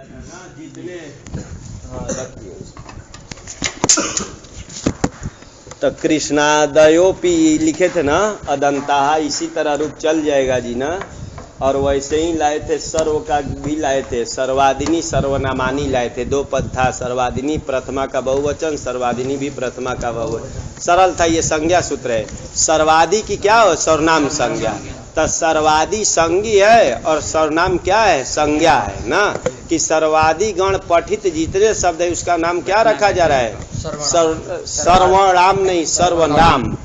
जितने तो कृष्णादयोपी लिखे थे ना, अदंता, इसी तरह रूप चल जाएगा जी ना। और वैसे ही लाए थे सर्व का भी लाए थे, सर्वादिनी सर्वनामानी लाए थे, दो पद था, सर्वादिनी प्रथमा का बहुवचन, सर्वादिनी भी प्रथमा का बहुवचन। सरल था, ये संज्ञा सूत्र है। सर्वादि की क्या हो, सर्वनाम संज्ञा, तो सर्वादि संज्ञी है और सर्वनाम क्या है, संज्ञा है ना। कि सर्वादि गण पठित जितने शब्द है उसका नाम क्या रखा जा रहा है, सर्वनाम नहीं, सर्वनाम।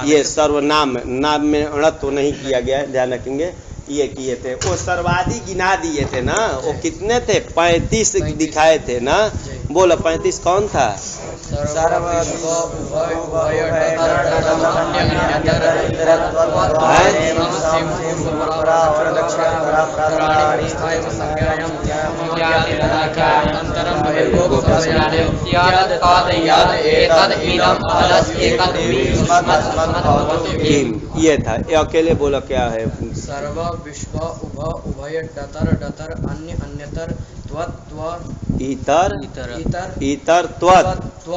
ये सर्वनाम, नाम में अणत्व नहीं किया गया है, ध्यान रखेंगे। ये किए थे, वो सर्वादि गिना दिए थे ना, वो कितने थे, 35 दिखाए थे ना। बोलो 35 कौन था, ये था। ये अकेले बोलो क्या है, सर्व विश्व उभ उभय डतर डतर अन्य अन्यतर त्वत् त्व इतर इतर इतर त्वत् त्व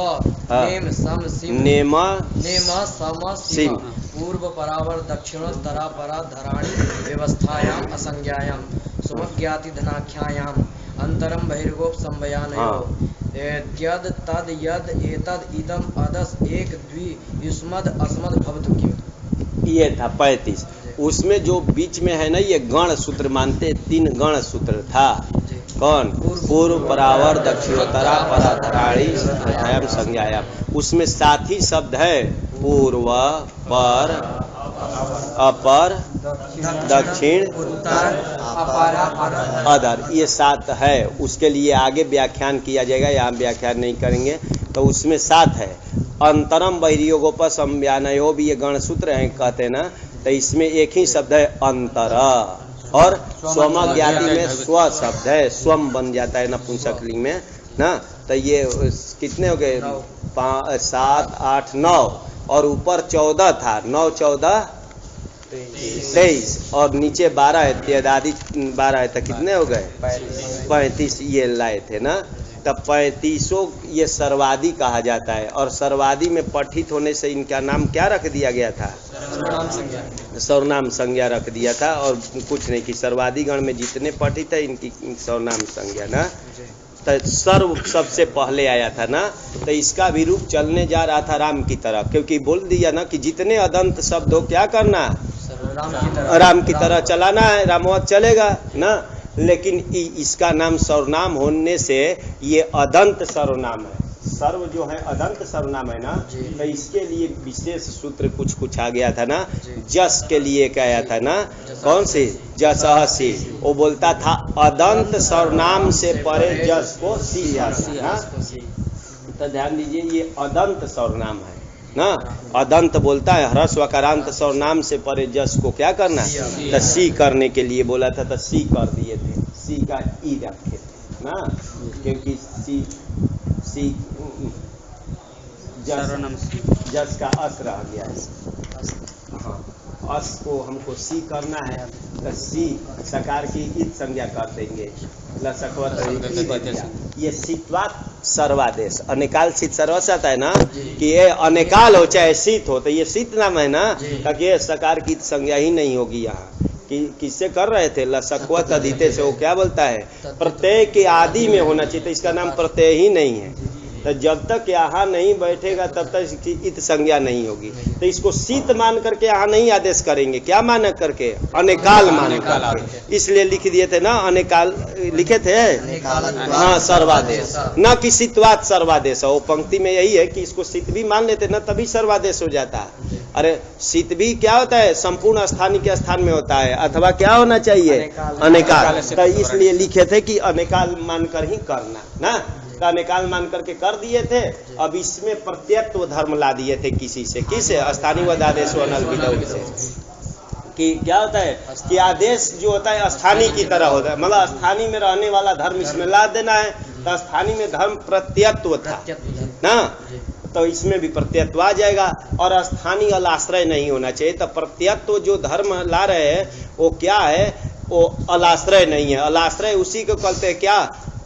नेम सम सिम नेम नेम सम सिम पूर्व परावर दक्षिणोत्तरा परा धराणी व्यवस्थायाम असंज्ञायाम सुमज्ञाति धनाख्यायाम अंतरम बहिर्गोप संबयानयो यद तद यद एतद इदम अदस एक द्वि युष्मद अस्मद भवतु किम। ये था 35। उसमें जो बीच में है ना, ये गण सूत्र मानते, 3 गण सूत्र था। कौन, पूर्व परावर दक्षिणोत्तरा पराधराणी संज्ञायाम संज्ञायाम। उसमें साथी शब्द है, पूर्व पर अपर दक्षिण अधर, ये 7 है। उसके लिए आगे व्याख्यान किया जाएगा, यहाँ व्याख्यान नहीं करेंगे। तो उसमें 7 है। अंतरम बहिर्योगोप संज्ञानयो भी ये गण सूत्र हैं कहते हैं ना। तो इसमें एक ही शब्द है अंतर, और स्वमज्ञाति में स्व शब्द है, स्वम बन जाता है नपुंसकलिंग में ना। तो ये कितने हो गए, 5 7 8 9, और ऊपर 14 था, 9 14 23, और नीचे 12 है, तेदादी 12 है, तो कितने हो गए 35। ये लाए थे ना। तब 35 ये सर्वादि कहा जाता है। और सर्वादि में पठित होने से इनका नाम क्या रख दिया गया था, सर्वनाम संज्ञा रख दिया था। और कुछ नहीं कि सर्वादि गण में जितने पठित है इनकी सर्वनाम संज्ञा ना। तो सर्व सबसे पहले आया था ना। तो इसका भी रूप चलने जा रहा था राम की तरह, क्योंकि बोल दिया ना कि जितने अदंत शब्द हो क्या करना, राम की तरह चलाना है, रामवत चलेगा ना। लेकिन इसका नाम सर्वनाम होने से ये अदंत सर्वनाम है। सर्व जो है अदंत सर्वनाम है ना। तो इसके लिए विशेष सूत्र कुछ आ गया था ना। जस के लिए क्या आया था ना, कौन से, जसहसी, वो बोलता था अदंत सर्वनाम से परे जस को सी ना। तो ध्यान दीजिए, ये अदंत सर्वनाम है ना। अदंत बोलता है ह्रस्व वकारांत सर्वनाम से परे जस को क्या करना, तो सी करने के लिए बोला था, तो सी कर दिए थे, सी का ई रखे थे ना। क्योंकि सी जस का अस रह गया है। हाँ, अस को हमको सी करना है, तो सी सकार की ईद संज्ञा कर देंगे, ये सित्वात सर्वादेश, अनेकाल सित सर्वस आता है ना। कि ये अनेकाल हो चाहे शीत हो, तो ये शीत नाम है ना। ताकि ये सकार की संज्ञा ही नहीं होगी यहाँ। कि किससे कर रहे थे, लसकवत अदिते से। वो क्या बोलता है, प्रत्यय के आदि में होना चाहिए, तो इसका नाम प्रत्यय ही नहीं है। तो जब तक यहाँ नहीं बैठेगा तब तक इसकी इत संज्ञा नहीं होगी। तो इसको शीत मान करके यहाँ नहीं आदेश करेंगे, क्या मान करके, अनेकाल मान करके। इसलिए लिख दिए थे ना, अनेकाल लिखे थे, हाँ सर्वादेश, न कि शीतवात सर्वादेश। वो पंक्ति में यही है कि इसको शीत भी मान लेते ना, तभी सर्वादेश हो जाता है। अरे शीत भी क्या होता है, संपूर्ण स्थानी के स्थान में होता है, अथवा क्या होना चाहिए, अनेकाल। तो इसलिए लिखे थे कि अनेकाल मानकर ही करना ना। अनेकाल मान करके कर दिए थे। अब इसमें प्रत्यत्व धर्म ला दिए थे किसी से, किसे, स्थानीय व आदेश से। कि क्या होता है कि आदेश जो होता है स्थानीय की तरह होता है, मतलब स्थानीय में रहने वाला धर्म इसमें ला देना है। तो स्थानीय में धर्म प्रत्यत्व था ना, तो इसमें भी प्रत्यत्व आ जाएगा। और स्थानीय अलाश्रय नहीं होना चाहिए। तो प्रत्यत्व जो धर्म ला रहे हैं वो क्या है, वो अलाश्रय नहीं है। अलाश्रय उसी को कहते हैं क्या,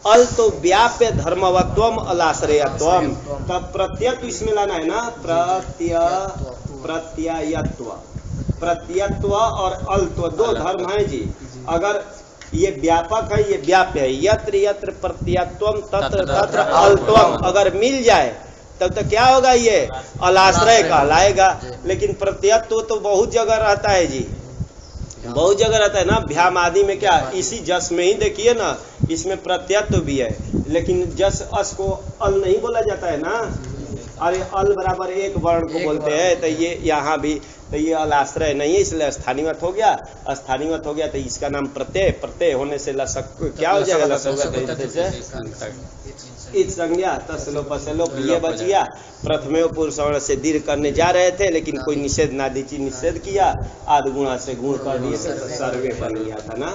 अल तो व्याप्य धर्मवत्वम अलाश्रयत्वम। तब प्रत्ययत्व इसमें लाना है ना, प्रत्ययत्व, प्रत्ययत्व और अल्त्व दो धर्म है जी। अगर ये व्यापक है, ये व्याप्य है, यत्र यत्र प्रत्ययत्वम तत्र तत्र अल्त्वम अगर मिल जाए तब तो क्या होगा, ये अलाश्रय कहलाएगा। लेकिन प्रत्ययत्व तो बहुत जगह रहता है जी, बहुत जगह रहता है ना। भ्याम आदि में क्या, इसी जस में ही देखिए ना, इसमें प्रत्ययत्व भी है, लेकिन जस अस को अल नहीं बोला जाता है ना। अरे अल बराबर एक वर्ण को बोलते हैं, तो ये यहाँ भी तो ये अलाश्रय नहीं है, इसलिए स्थानीयवत हो गया। स्थानीयवत हो गया तो इसका नाम प्रत्यय, प्रत्यय होने से लसक क्या हो जाएगा, इत संज्ञा तस्लोपसलोप ये बच गया। प्रथमे पुरुष वर्ण से दीर्घ करने जा रहे थे, लेकिन कोई निषेध नादीची निषेध किया, आध गुणा से गुण कर दिए तो सर्वे बन गया था ना।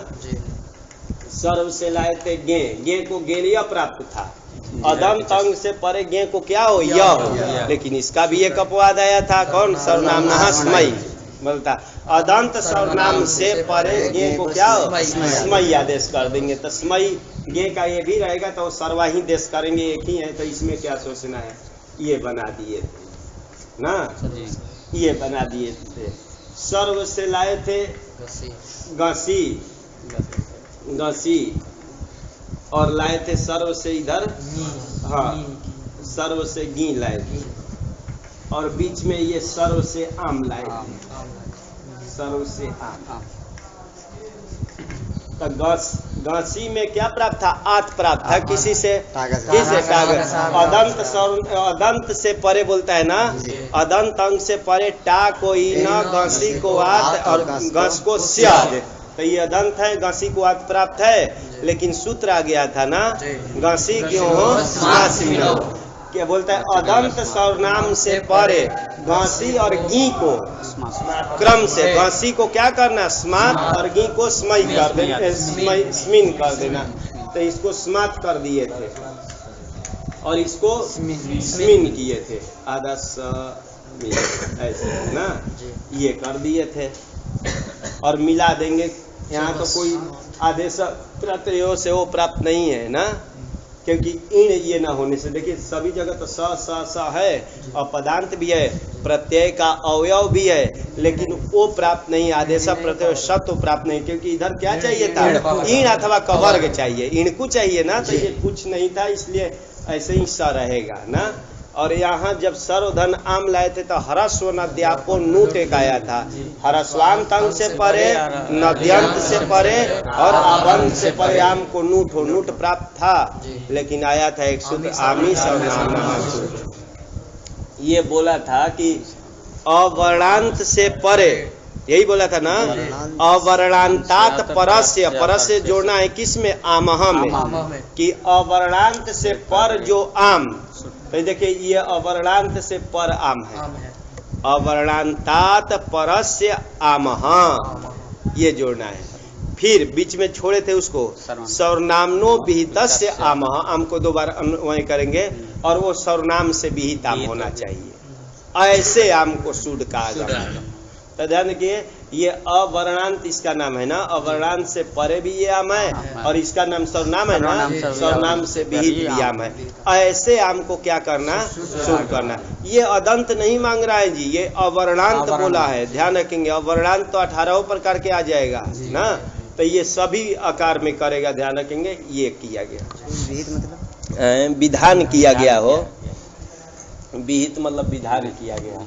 सर्व से लाए थे गे, गे को गेलिया प्राप्त था। अदंत अंग से परे गे को क्या हो, य हो। लेकिन इसका भी एक अपवाद आया था, कौन, सर्वनाम स्मयी बोलता। अदंत सर्वनाम से परे गे को क्या हो, स्मयी आदेश कर देंगे। तो स्मयी गे का ये भी रहेगा तो सर्वा ही देश करेंगे, एक ही है, तो इसमें क्या सोचना है। ये बना दिए थे ना, ये बना दिए थे। सर्व से लाए थे गसी, गसी, और लाए थे सर्व से इधर, हाँ सर्व से गी लाए थे, और बीच में ये सर्व से आम लाए थे, सर्व से आम। तो गसी में क्या प्राप्त था, आत प्राप्त था, किसी से, किसे कागज। अदंत अदंत से परे बोलता है ना, अदंत अंग से परे टा को ई न, गसी को आत और गस को स्याद। तो ये अदंत है, गसी को आत प्राप्त है, लेकिन सूत्र आ गया था ना, गसी क्यों हो, स्मासी हो। क्या बोलता है, अदंत सर्वनाम से परे गसी और गी को क्रम से, गसी को क्या करना, स्मात, और गी को स्मय कर देना, स्मिन कर देना। तो इसको स्मात कर दिए थे और इसको स्मिन किए थे, आधा ऐसे ना, ये कर दिए थे। और मिला देंगे, यहाँ तो कोई आदेश प्रत्ययों से वो प्राप्त नहीं है ना, क्योंकि इन ये ना होने से, देखिए सभी जगह तो स स स है और पदांत भी है, प्रत्यय का अवयव भी है, लेकिन वो प्राप्त नहीं, आदेश प्रत्यय सत्व प्राप्त नहीं, क्योंकि इधर क्या चाहिए था, इन अथवा कवर्ग चाहिए, इनको चाहिए ना, तो ये कुछ नहीं था, इसलिए ऐसे ही स रहेगा ना। और यहाँ जब सर्वधन आम लाए थे तो हरस्व नद्यापो नूट एक आया था, हरस्वांत अंग से परे, नद्यंत से परे और अबंत से परे आम को नूट हो, नूट प्राप्त था, लेकिन आया था एक सूत्र आमी सर्वनाम सूत्र। ये बोला था कि अवर्णांत से परे, यही बोला था ना, अवर्णांतात परस्य, परस्य जोड़ना है किसमें, आमह में, कि अवर्णांत से पर जो आम, तो देखिए ये अवर्णांत से पर आम है, अवर्णांतात परस्य आमह, ये जोड़ना है। फिर बीच में छोड़े थे उसको, सर्वनामनो विहितस्य आमह, आम को दो बार वही करेंगे, और वो सर्वनाम से विहित आम होना चाहिए, ऐसे आम को शुद्ध कहा जाता है। तो ध्यान रखिए, ये अवर्णांत इसका नाम है ना, अवर्णांत से परे भी ये आम है, और इसका नाम सर्वनाम है ना, सर्वनाम से विहित भी आम है। ऐसे आम को क्या करना, शुद्ध करना। ये अदंत नहीं मांग रहा है जी, ये अवर्णांत बोला है, ध्यान रखेंगे। अवर्णांत तो 18 प्रकार के आ जाएगा ना, तो ये सभी आकार में करेगा, ध्यान रखेंगे। ये किया गया विधान किया गया हो, विहित मतलब विधान किया गया।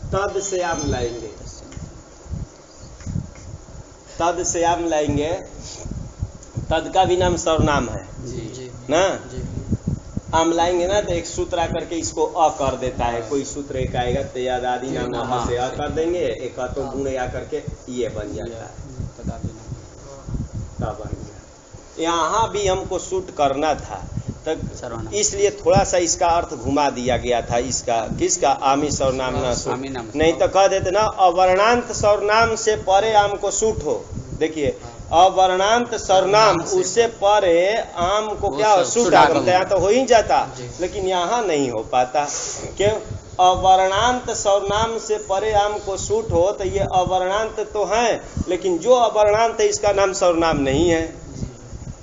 तद से आम लाएंगे, तद से आम लाएंगे, तद का भी नाम सर्वनाम है ना। आम लाएंगे ना तो एक सूत्र आकर के इसको अ कर देता है, कोई सूत्र एक आएगा तो याद आदि नाम अ से अ कर देंगे, एक तो गुण आकर के ये बन जाता है, तब बन गया। यहाँ भी हमको शूट करना था, तक इसलिए थोड़ा सा इसका अर्थ घुमा दिया गया था, इसका किसका, आमी सर्वनाम ना सूट, नहीं तो कह देते ना अवर्णांत सर्वनाम से परे आम को सूट हो। देखिए अवर्णांत सर्वनाम उससे परे आम को क्या सूट आगमता, यहाँ तो हो ही जाता, लेकिन यहाँ नहीं हो पाता। क्यों, अवर्णांत सर्वनाम से परे आम को सूट हो, तो ये अवर्णांत तो है, लेकिन जो अवर्णांत है इसका नाम सर्वनाम नहीं है,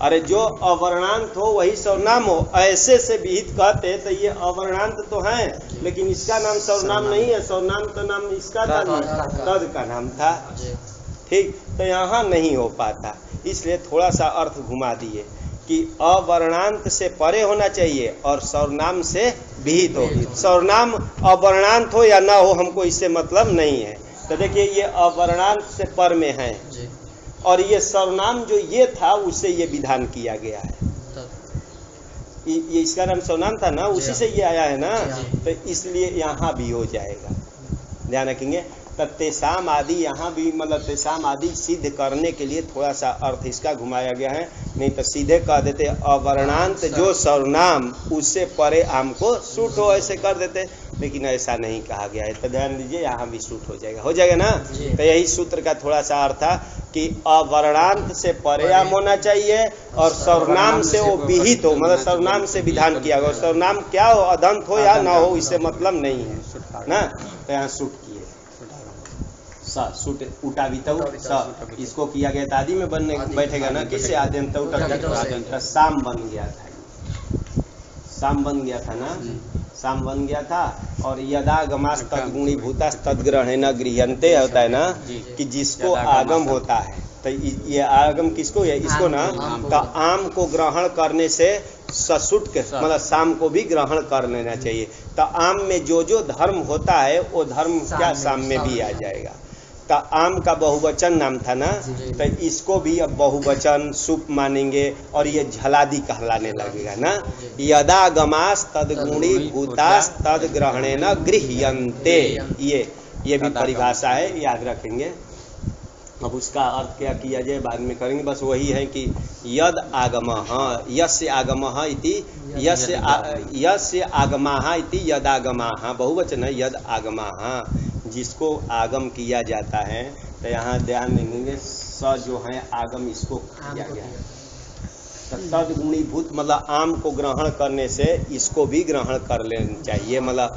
अरे जो अवर्णांत हो वही सर्वनाम हो, ऐसे से विहित कहते तो ये अवर्णांत तो है लेकिन इसका नाम सर्वनाम नहीं है, सर्वनाम का नाम इसका था, तद का नाम था। ठीक, तो यहाँ नहीं हो पाता, इसलिए थोड़ा सा अर्थ घुमा दिए कि अवर्णांत से परे होना चाहिए और सर्वनाम से विहित हो। सर्वनाम अवर्णांत हो या ना हो हमको इससे मतलब नहीं है। तो देखिए ये अवर्णांत से पर में है और ये सर्वनाम जो ये था उससे ये विधान किया गया है। ये इसका नाम सर्वनाम था ना, उसी से ये आया है ना, तो इसलिए यहाँ भी हो जाएगा। ध्यान रखेंगे। तेसाम आदि यहाँ भी मतलब तेसाम आदि सिद्ध करने के लिए थोड़ा सा अर्थ इसका घुमाया गया है, नहीं तो सीधे कह देते अवर्णांत जो सर्वनाम उससे परे आम को सूट हो, ऐसे कर देते, लेकिन ऐसा नहीं कहा गया है। तो ध्यान दीजिए यहाँ भी सूट हो जाएगा, हो जाएगा ना। तो यही सूत्र का थोड़ा सा अर्थ था कि अवर्णांत से परे आम होना चाहिए और सर्वनाम से वो विहित हो, मतलब सर्वनाम से विधान किया गया। सर्वनाम क्या हो, अदंत हो या ना हो, इससे मतलब नहीं है ना। तो यहाँ सूट किए सूट उठा भी तो इसको किया गया था आदि में बनने बैठेगा ना, किससे आद्यंत उठा शाम बन गया था, शाम बन गया था ना, शाम बन गया था। और यदागमास तद्गुणी भूतास तद्ग्रहेण गृह्यन्ते होता है ना, कि जिसको आगम होता है, तो ये आगम किसको है, इसको ना, तो आम को ग्रहण करने से ससुट के मतलब शाम को भी ग्रहण कर लेना चाहिए। तो आम में जो जो धर्म होता है वो धर्म क्या शाम में भी आ जाएगा। तो आम का बहुवचन नाम था ना, तो इसको भी अब बहुवचन सुप मानेंगे और ये झलादि कहलाने लगेगा ना। यदागमास तद्गुणी भूतास तद्ग्रहेण गृह्यन्ते, ये भी परिभाषा है, याद रखेंगे। अब उसका अर्थ क्या किया जाए बाद में करेंगे, बस वही है कि यद आगमः यस्य आगमः इति यस्य आगमः इति यदागमः, बहुवचन है यद आगमः, जिसको आगम किया जाता है। तो यहाँ ध्यान देंगे स जो है आगम इसको किया गया है। तो तद्गुणीभूत मतलब आम को ग्रहण करने से इसको भी ग्रहण कर लेना चाहिए, मतलब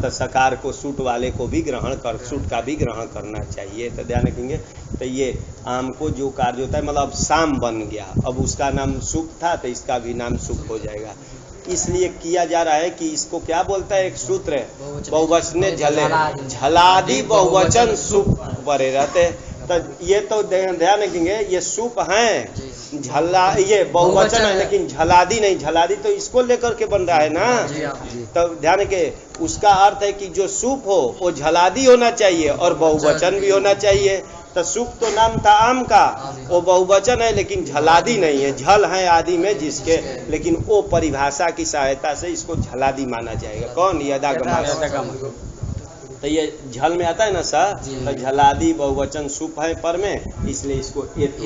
तो सकार को सूट वाले को भी ग्रहण कर, सूट का भी ग्रहण करना चाहिए। तो ध्यान रखेंगे। तो ये आम को जो कार्य होता है मतलब अब शाम बन गया, अब उसका नाम सुप था तो इसका भी नाम सुप हो जाएगा। इसलिए किया जा रहा है कि इसको क्या बोलता है, एक सूत्र है बहुवचने झलादि बहुवचन सुप परे रहते। तो ये तो ध्यान रखेंगे ये सुप हैं, झला ये बहुवचन है लेकिन झलादि नहीं, झलादि तो इसको लेकर के बन रहा है ना। तो ध्यान के उसका अर्थ है कि जो सुप हो वो झलादि होना चाहिए और बहुवचन भी होना चाहिए। तो सुप तो नाम था आम का, वो बहुवचन है लेकिन झलादि नहीं है, झल है आदि में जिसके, लेकिन वो परिभाषा की सहायता से इसको झलादि माना जाएगा। कौन, यदागमास। तो ये झल में आता है ना सा, तो झलादि बहुवचन सुप है पर में, इसलिए इसको एत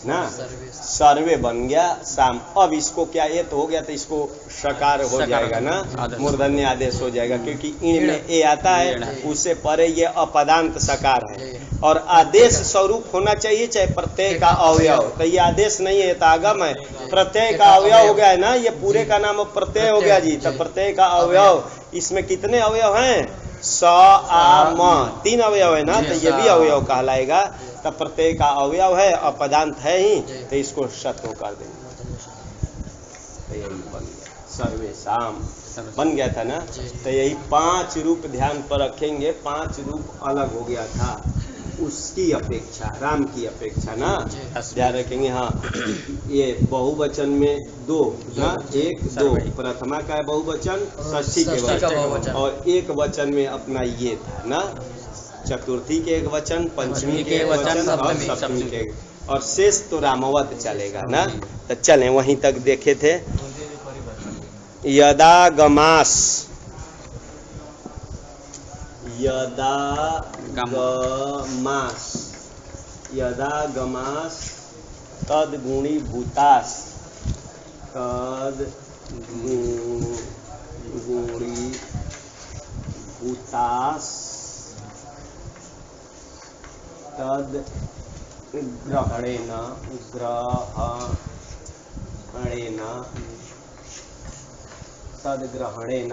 ना सर्वे बन गया शाम। अब इसको क्या एत हो गया तो इसको सकार हो जाएगा ना, मूर्धन्य आदेश हो जाएगा, क्योंकि इन में ए आता है, उससे परे ये अपदांत सकार है और आदेश स्वरूप होना चाहिए चाहे प्रत्यय का अवयव। तो ये आदेश नहीं है, आगम है, प्रत्यय का अवयव हो गया है ना, ये पूरे का नाम प्रत्यय हो गया जी। तो प्रत्यय का अवयव, इसमें कितने अवयव हैं, स आ म, 3 अवयव है ना, तो ये भी अवयव कहलाएगा। तो प्रत्यय का अवयव है, अपदांत है ही, तो इसको शत्व कर देंगे। तो यही बन गया सर्वेशाम, बन गया था ना। तो यही 5 रूप ध्यान पर रखेंगे, 5 रूप अलग हो गया था उसकी अपेक्षा, राम की अपेक्षा ना, ध्यान रखेंगे। हाँ, ये बहुवचन में 2 ना, 1 2, प्रथमा का है बहुवचन, षष्ठी के वचन, और एक वचन में अपना ये था ना, चतुर्थी के एक वचन, पंचमी के एक वचन और सप्तमी के, और शेष तो रामवत चलेगा ना। तो चलें वहीं तक देखे थे। यदागमास, यदागमास, यदागमास तद्गुणी भूतास, तद्गुणी भूतास तद्ग्रहेण तद्ग्रहेण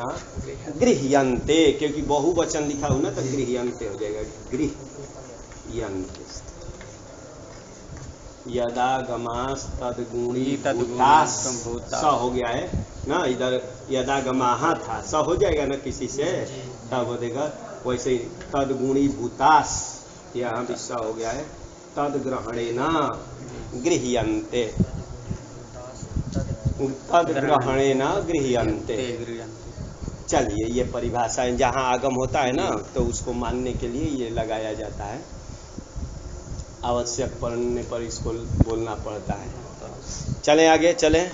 गृह्यन्ते, क्योंकि बहुवचन लिखा हो ना तो गृह्यन्ते हो जाएगा, गृह्यन्ते। यदागमास तदगुणी भूतास स हो गया है ना, इधर यदागमाहा था, स हो जाएगा ना किसी से, तब हो देगा। वैसे ही तदगुणी भूतास, यहाँ भी स हो गया है। तदग्रहणेन गृह्यन्ते, तदग्रहणेन गृह्यन्ते। चलिए, ये परिभाषाएं जहाँ आगम होता है ना तो उसको मानने के लिए ये लगाया जाता है, आवश्यक पढ़ने पर इसको बोलना पड़ता है। चलें आगे चलें,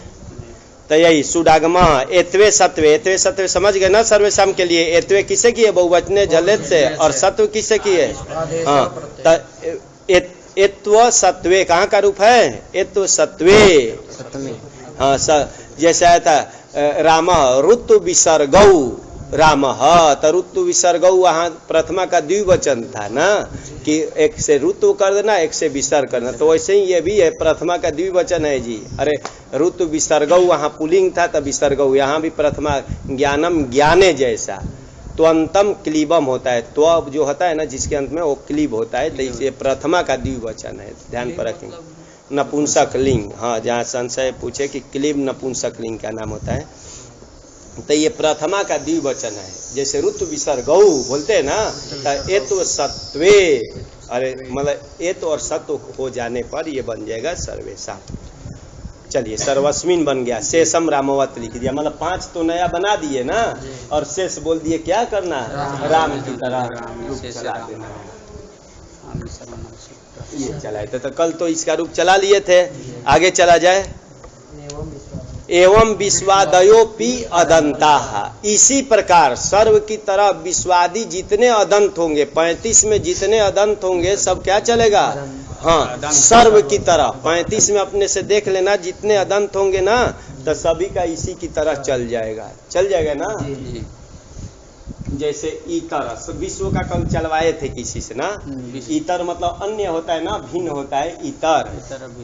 तो यही सुडागम एत्वे सत्वे, एत्वे सत्वे समझ गए ना, सर्वेशम के लिए एत्वे किसे किए, बहुवचने जलेत से, और सत्व किसे किए, हाँ, एत्व सत्वे कहाँ का रूप है, एत्व सत्वे, हाँ, जैसे आया था राम ऋतु विसर्गौ, राम तो ऋतु विसर्गौ, वहाँ प्रथमा का द्विवचन था ना, कि एक से ऋतु कर देना, एक से विसर्ग करना, तो वैसे ही ये भी है, प्रथमा का द्विवचन है जी। अरे ऋतु विसर्गौ वहाँ पुलिंग था, तब विसर्गौ, यहाँ भी प्रथमा ज्ञानम ज्ञाने जैसा, तो अंतम क्लीबम होता है, तो अब जो होता है ना जिसके अंत में वो क्लीब होता है, तो इसे प्रथमा का द्विवचन है, ध्यान पर रखेंगे। नपुंसक लिंग, हाँ, जहाँ संशय पूछे कि क्लीब नपुंसक लिंग क्या नाम होता है, तो ये प्रथमा का द्विवचन है, जैसे ऋतु विसर्गौ बोलते हैं ना, तो एत्व सत्वे, अरे मतलब एत्व और सत्व हो जाने पर ये बन जाएगा सर्वेशा। चलिए, सर्वस्मिन बन गया, शेषम रामवत लिख दिया, मतलब 5 तो नया बना दिए ना, और शेष बोल दिए क्या करना है, राम की तरह रूप चला देना है। ये चलाए थे, तो कल तो इसका रूप चला लिए थे, आगे चला जाए। एवं विश्वादयोपि अदंता, इसी प्रकार सर्व की तरह विश्वादी जितने अदंत होंगे, 35 में जितने अदंत होंगे सब क्या चलेगा, हाँ, सर्व की तरह 35 में अपने से देख लेना, जितने अदंत होंगे ना तो सभी का इसी की तरह चल जाएगा ना। जैसे इतर, विश्व का कल चलवाए थे किसी से ना, इतर मतलब अन्य होता है ना, भिन्न होता है इतर,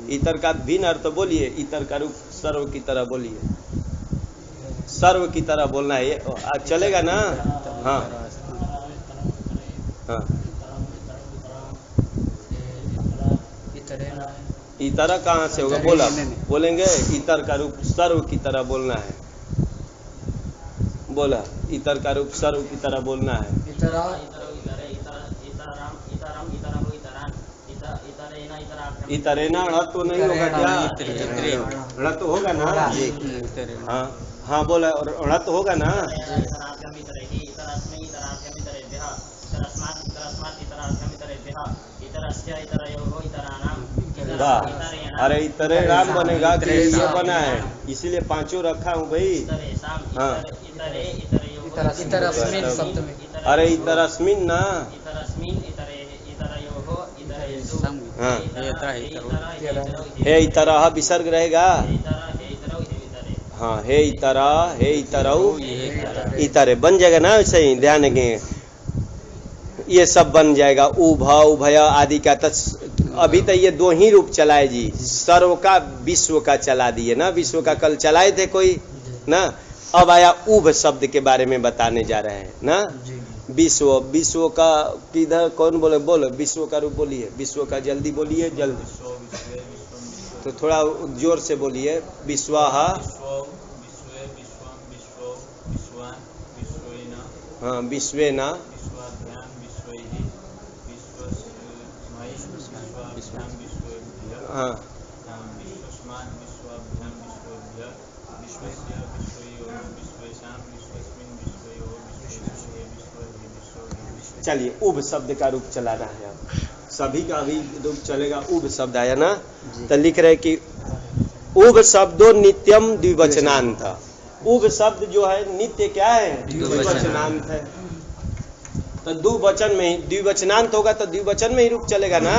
इतर का भिन्न अर्थ बोलिए, इतर का रूप सर्व की तरह बोलिए, सर्व की तरह बोलना है, ये चलेगा ना, हाँ हाँ, इतर कहाँ से होगा, बोला बोलेंगे, इतर का रूप सर्व की तरह बोलना है, बोला, इतर का रूप सर्व की तरह बोलना है। इतरेना ण तो नहीं होगा क्या, ण तो होगा ना, हाँ हाँ, बोला, और ण तो होगा ना, अरे इतरे राम बनेगा कि ये बना है, इसीलिए 5 रखा हूँ भाई, हाँ, अरे इतरस्मिन ना, हाँ, हे इतरह विसर्ग रहेगा, हाँ, हे इतरह, हे इतरऊ, इतरे बन जाएगा ना, वैसे ही ध्यान रखेंगे, ये सब बन जाएगा, उभ उभय आदि का। अभी तो ये 2 ही रूप चलाए जी, सर्व का विश्व का चला दिए ना, विश्व का कल चलाए थे कोई ना, अब आया उभ शब्द के बारे में बताने जा रहे हैं ना। विश्व, विश्व का किधर कौन बोले, बोलो विश्व का रूप बोलिए, विश्व का जल्दी बोलिए, जल्दी, तो थोड़ा जोर से बोलिए, विश्वाहा, हाँ, विश्वेना, हाँ, चलिए, उब शब्द का रूप चलाना है, अब सभी का अभी रूप चलेगा, उब शब्द आया ना, तो लिख रहे कि उब शब्दों नित्यम द्विवचनांत, उब शब्द जो है नित्य क्या है, द्विवचनांत है, तो द्विवचन में द्विवचनांत होगा तो द्विवचन में ही रूप चलेगा ना।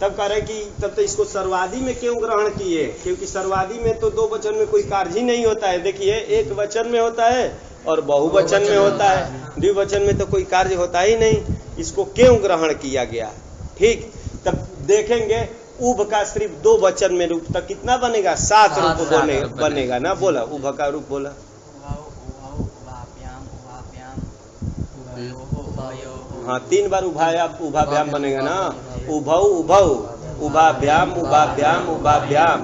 तब कह रहे कि तब तो इसको सर्वादि में क्यों ग्रहण किए, क्योंकि सर्वादि में तो 2 वचन में कोई कार्य ही नहीं होता है, देखिए एक वचन में होता है और बहुवचन में होता है, द्विवचन में तो कोई कार्य होता ही नहीं, इसको क्यों ग्रहण किया गया। ठीक, तब देखेंगे उभ का सिर्फ 2 वचन में रूप, तक कितना बनेगा, 7 रूप बनेगा ना, बोला उभ का रूप, बोला हाँ 3 बार उभाया उभाभ्याम बनेगा ना, उभौ उभौ उभाभ्याम उभाभ्याम उभाभ्याम,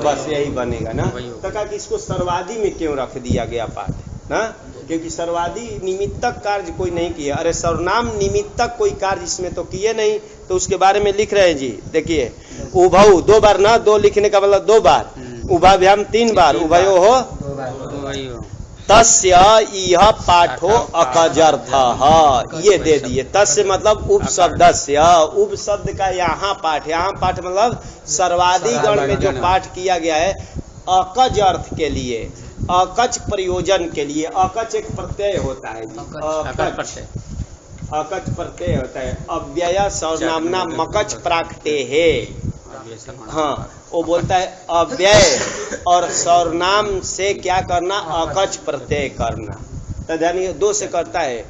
बस यही बनेगा ना। तो कहा कि इसको सर्वादि में क्यों रख दिया गया पाठ ना, क्योंकि सर्वादि निमित्तक कार्य कोई नहीं किया। अरे सर्वनाम निमित्तक कोई कार्य इसमें तो किए नहीं, तो उसके बारे में लिख रहे हैं जी। देखिए उभौ 2 बार ना, 2 लिखने का मतलब 2 बार, उभाभ्याम 3 बार, उभयो हो तस्य इह पाठो अकजर्थः, ये दे दिए। तस्य मतलब उपशब्दस्य, उपशब्द का यहाँ पाठ, यहाँ पाठ मतलब सर्वादि गण में जो पाठ किया गया है अकज अर्थ के लिए, अकच प्रयोजन के लिए। अकच एक प्रत्यय होता है, अकच प्रत्यय होता है। अव्यय सर्वनामना मकच प्राक्ते है, हाँ वो बोलता है अव्यय और सर्वनाम से क्या करना, अकच प्रत्यय करना। तो ध्यान 2 से करता है,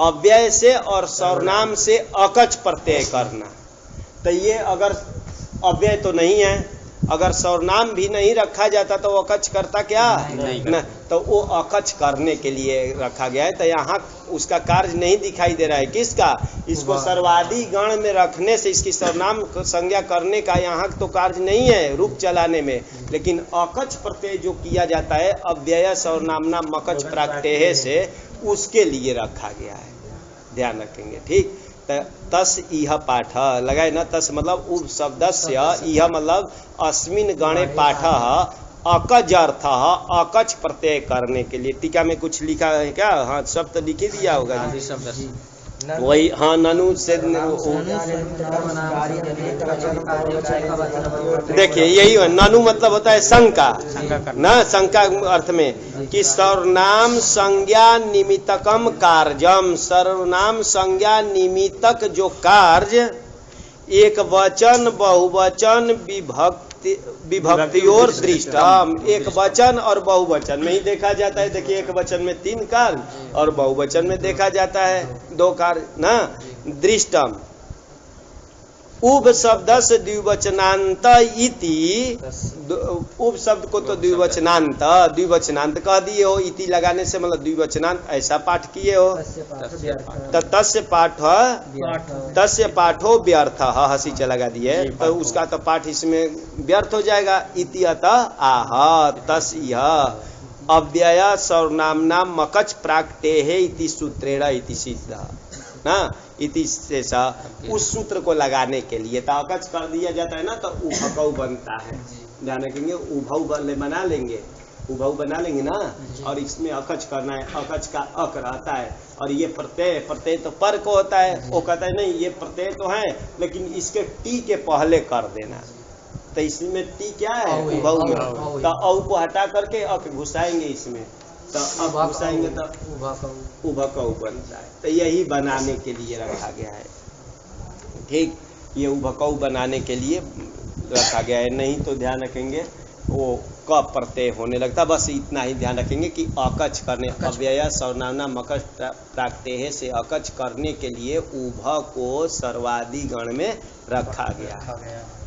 अव्यय से और सर्वनाम से अकच प्रत्यय करना। तो ये अगर अव्यय तो नहीं है, अगर सर्वनाम भी नहीं रखा जाता तो वो अकच करता क्या न, तो वो अकच करने के लिए रखा गया है। तो यहाँ उसका कार्य नहीं दिखाई दे रहा है, किसका, इसको सर्वादि गण में रखने से इसकी सर्वनाम संज्ञा करने का यहाँ तो कार्य नहीं है रूप चलाने में, लेकिन अकच प्रत्यय जो किया जाता है अव्यय सर्वनामना मकच प्राक्तेय से, उसके लिए रखा गया है, ध्यान रखेंगे। ठीक, तस इह पाठ लगाए ना, तस मतलब उपशब्दस्य, इह मतलब अस्मिन् गणे पाठः अकज अर्थ, अकच प्रत्यय करने के लिए। टीका में कुछ लिखा है क्या, हाँ सब तो लिख ही दिया होगा वही, हाँ ननु से देखिए यही है, ननु मतलब होता है शंका ना, शंका अर्थ में कि सर्वनाम संज्ञा निमित्तकम कार्यम, सर्वनाम संज्ञा निमित्तक जो कार्य एक वचन बहुवचन विभक्तियोर दृष्टम, एक वचन और बहुवचन में ही देखा जाता है। देखिए एक वचन में 3 कार्य और बहुवचन में देखा जाता है 2 कार्य ना। दृष्टम उप शब्द से द्विवचनांत इति, उप शब्द को तो द्विवचनांत कह दिए हो, इति लगाने से मतलब द्विवचनांत ऐसा पाठ किए हो। तस्य पाठो व्यर्थ, हंसी लगा दिए तो उसका तो पाठ इसमें व्यर्थ हो जाएगा। इति अतः आह तस् यह अव्यय सर्वनामना मकच प्राक्तेः इति सूत्रेण इति सिद्ध ना, इति शेषा उस सूत्र को लगाने के लिए ताकच कर दिया जाता है ना, तो उभकौ बनता है। ध्यान रखेंगे, उभौ बना लेंगे, उभौ बना लेंगे ना, और इसमें अकच करना है, अकच का अक रहता है, और ये प्रत्यय तो पर को होता है। वो कहता है नहीं ये प्रत्यय तो है लेकिन इसके टी के पहले कर देना, तो इसमें टी क्या है, उभौ में, तो औ को हटा करके अक घुसाएंगे इसमें, तो अब घुसाएंगे तो उभकौ बनता है। तो यही बनाने के लिए रखा गया है। ठीक, ये उभकौ बनाने के लिए रखा गया है, नहीं तो ध्यान रखेंगे वो क प्रत्यय होने लगता। बस इतना ही ध्यान रखेंगे कि अकच करने, अव्यय सर्वनामना मकच प्राक्तेः से अकच करने के लिए उभ को सर्वादि गण में रखा गया।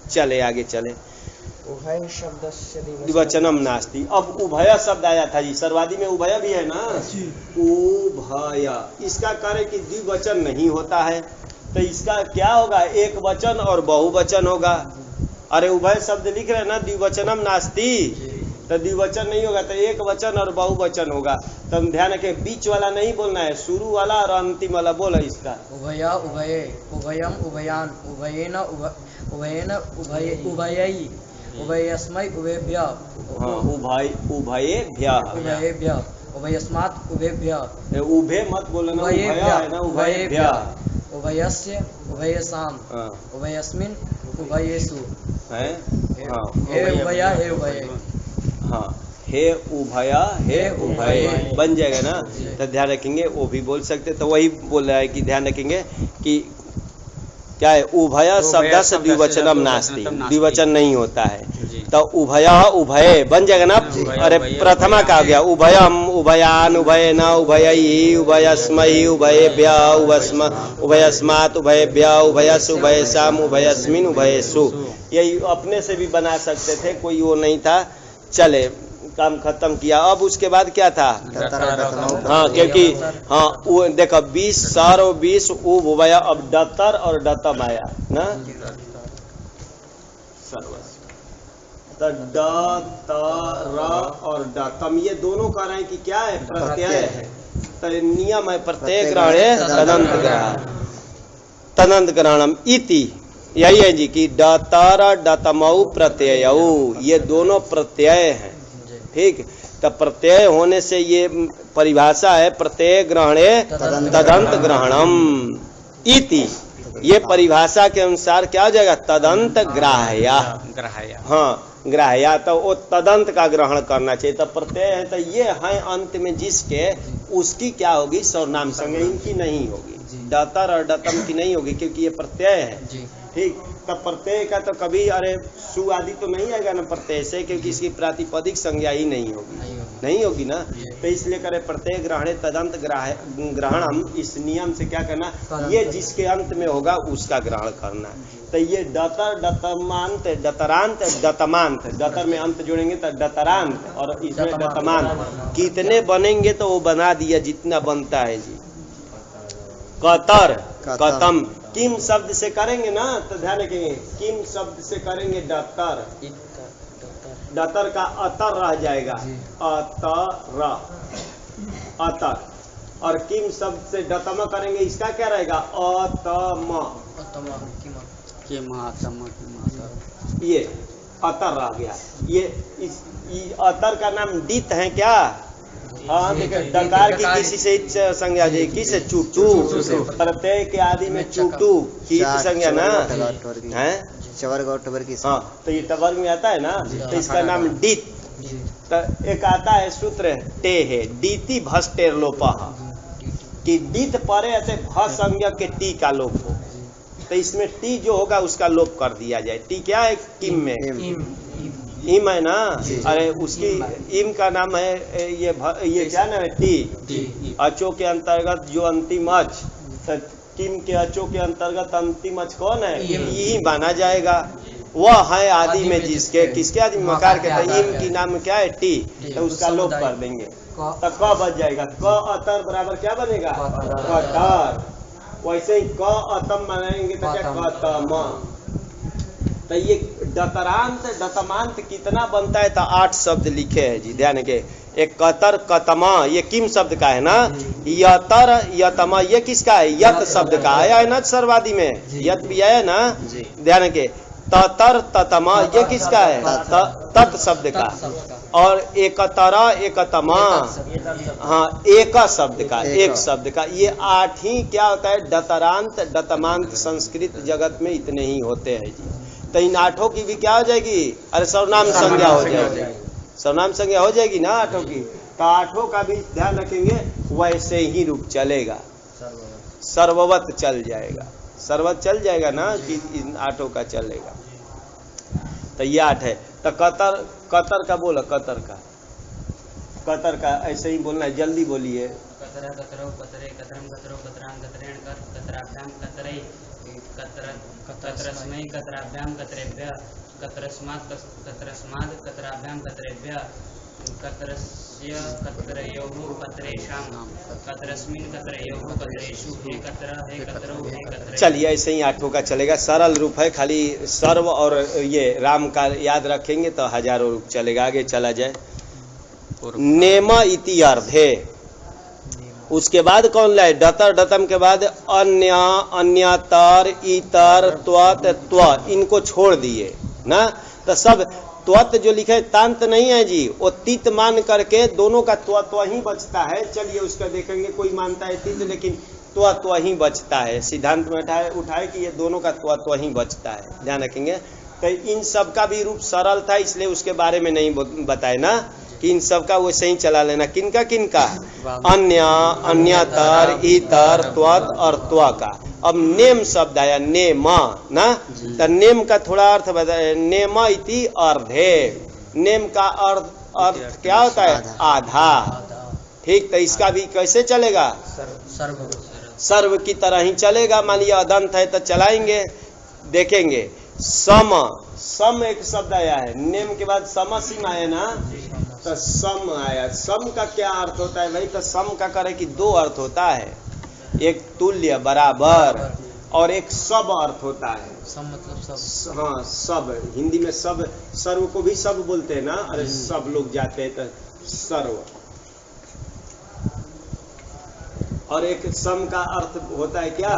चले आगे चले, उभय शब्दस्य द्विवचनम नास्ति। अब उभय शब्द आया था जी, सर्वादि में उभय भी है ना, उभय, इसका कार्य कि द्विवचन नहीं होता है, तो इसका क्या होगा, एक वचन और बहुवचन होगा। अरे उभय शब्द लिख रहे हैं ना, द्विवचनम नास्ति, तो द्विवचन नहीं होगा, तो एक वचन और बहुवचन होगा। तो हम ध्यान रखें, बीच वाला नहीं बोलना है, शुरू वाला और अंतिम वाला बोला इसका। उभया उभये, उभयम उभयान, उभयेन उभयेन उभयई, उभयस्मै उभयभ्यः, हाँ उभयेभ्यः, उभयस्मात् उभयभ्यः, उभे मत बोलना, उभया है ना, उभयभ्यः, उभयस्य उभयसाम, उभयस्मिन् उभयेषु है, हाँ हे उभया हे उभये, हाँ हे उभया हे उभये बन जाएगा ना। तो ध्यान रखेंगे, वो भी बोल सकते, तो वही बोल रहा है कि ध्यान रखेंगे कि क्या है, उभय शब्द से द्विवचनम नास्ति, द्विवचन नहीं होता है, तो उभय उभये बन जाएगा ना। अरे प्रथमा का गया, उभयम उभयान उभयेन उभयैः उभयस्मै उभयेभ्यः उभयस्मात् उभयेभ्यः उभयस्य उभयसाम उभयस्मिन् उभयेषु, यही अपने से भी बना सकते थे, कोई वो नहीं था। चले काम खत्म किया। अब उसके बाद क्या था, हाँ क्योंकि हाँ वो देखो 20 सर और 20 उभय, अब डतर और डतम आया ना, सर्वस्व। तो ड त र और ड तम ये दोनों कह रहे हैं कि क्या है, प्रत्यय है। तो नियम है प्रत्यय ग्रहणे तदंत ग्रहण, तदंत ग्रहणम इति, यही है जी कि डतर डतमऊ प्रत्ययऊ, ये दोनों प्रत्यय हैं। ठीक, तो प्रत्यय होने से ये परिभाषा है प्रत्यय ग्रहणे तदंत ग्रहणम इति। ये परिभाषा के अनुसार क्या हो जाएगा, तदंत ग्राह्या। हाँ ग्राह्या, तो वो तदंत का ग्रहण करना चाहिए। तो प्रत्यय है तो ये है अंत में जिसके, उसकी क्या होगी, सर्वनाम संज्ञा, इनकी नहीं होगी, डतर और डतम की नहीं होगी, क्योंकि ये प्रत्यय है। ठीक, तब प्रत्यय का तो कभी अरे सु आदि तो नहीं आएगा ना प्रत्यय से, क्योंकि इसकी प्रातिपदिक संज्ञा ही नहीं होगी, नहीं होगी ना। तो इसलिए करे प्रत्यय ग्रहणे तदंत ग्रहणम, इस नियम से क्या करना, ये जिसके अंत में होगा उसका ग्रहण करना। तो ये डतर डतमांत डतरांत डतमांत, डतर में अंत जोड़ेंगे तो डतरांत और इसमें डतमांत, कितने बनेंगे तो वो बना दिया जितना बनता है जी। कतर कतम, किम शब्द से करेंगे ना, तो ध्यान रखेंगे किम शब्द से करेंगे डतर, डतर का अतर रह जाएगा, अतर अतर, और किम शब्द से डतम करेंगे, इसका क्या रहेगा, अतम, ये अतर रह गया। ये अतर का नाम डित है क्या, हाँ देखिए, डकार की किसी से संज्ञा जी, किस चुटू, प्रत्यय के आदि में चुटू की संज्ञा ना है, हाँ तो ये टवर्ग में आता है ना, तो इसका नाम डित। तो एक आता है सूत्र टे है, डीति भस टेर लोपा, कि डित परे ऐसे भ संज्ञा के टी का लोप हो, तो इसमें टी जो होगा उसका लोप कर दिया जाए। टी क्या है, किम में इम है ना, अरे उसकी इम का नाम है ये क्या नाम है, टी, अचो के अंतर्गत जो अंतिम अच, तो किम के अचो के अंतर्गत अंतिम अच कौन है, यही माना जाएगा। वह है आदि में जिसके, किसके आदि में, मकार के, तो इम की नाम क्या है, टी, तो उसका लोप कर देंगे, तो क बच जाएगा। क अतर बराबर क्या बनेगा, कतर। वैसे ही क अतम बनाएंगे तो क्या, कतम। तो ये डतरांत डतमांत कितना बनता है, तो 8 शब्द लिखे हैं जी, ध्यान के। एक कतर कतमा, ये किम शब्द का है ना, यतर यतमा ये किसका है, यत शब्द का आया है ना सर्वादि में, यत भी आया ना, ध्यान के। ततर ततमा ये किसका है, तत् शब्द का, और एकतरा एकतमा, हाँ एक शब्द का, एक शब्द का। ये 8 ही क्या होता है, डतरांत डतमांत संस्कृत जगत में इतने ही होते हैं जी। तो इन 8 की भी क्या हो जाएगी, अरे सर्वनाम संज्ञा हो जाएगी, सर्वनाम संज्ञा हो जाएगी ना 8 की। तो 8 का भी ध्यान रखेंगे, वैसे ही रूप चलेगा, सर्ववत चल जाएगा, सर्वत चल जाएगा ना, कि इन 8 का चलेगा। तो ये 8 है। तो कतर, कतर का बोला, कतर का, कतर का ऐसे ही बोलना है, जल्दी बोलिए। कतरा कतरो कतरे कतरम कतरो कतराम कतरेण कर कतराभ्याम कतरे कतरस्मै कतराभ्याम कतरेभ्य कतरस्मात् कतरस्माद् कतराभ्याम कतरेभ्य कतरस्य कतरयोः कतरेषां कतरस्मिन् कतरयोः कतरेषु हे कतर हे कतरो हे कतरे। चलिए ऐसे ही 8 का चलेगा, सरल रूप है, खाली सर्व और ये राम का याद रखेंगे तो हजारों रूप चलेगा। आगे चला जाए, नेम इति अर्धे, उसके बाद कौन लाए, डतर डतम के बाद अन्य अन्यतर इतर त्वत त्व, इनको छोड़ दिए ना। तो सब त्वत जो लिखे तांत नहीं है जी, वो तित मान करके दोनों का त्व ही बचता है। चलिए उसका देखेंगे, कोई मानता है तित, लेकिन त्व ही बचता है, सिद्धांत में उठाए कि ये दोनों का त्व ही बचता है, ध्यान रखेंगे। तो इन सब का भी रूप सरल था, इसलिए उसके बारे में नहीं बताए ना, कि इन सब का वैसे ही चला लेना। किनका किनका, अन्य अन्यतर इतर त्वत और त्व का। अब नेम शब्द आया, नेम ना, तो नेम का थोड़ा अर्थ बताया, नेम इति अर्धे, नेम का अर्थ क्या होता है, आधा। ठीक, तो इसका भी कैसे चलेगा, सर्व की तरह ही चलेगा। मान लिया अदंत है तो चलाएंगे, देखेंगे। सम एक शब्द आया है, नेम के बाद समसिम आया ना, तो सम आया। सम का क्या अर्थ होता है भाई, तो सम का करे कि 2 अर्थ होता है, एक तुल्य बराबर, और एक सब अर्थ होता है। सब मतलब सब। हाँ सब, हिंदी में सब, सर्व को भी सब बोलते हैं ना, अरे सब लोग जाते हैं तो सर्व। और एक सम का अर्थ होता है क्या,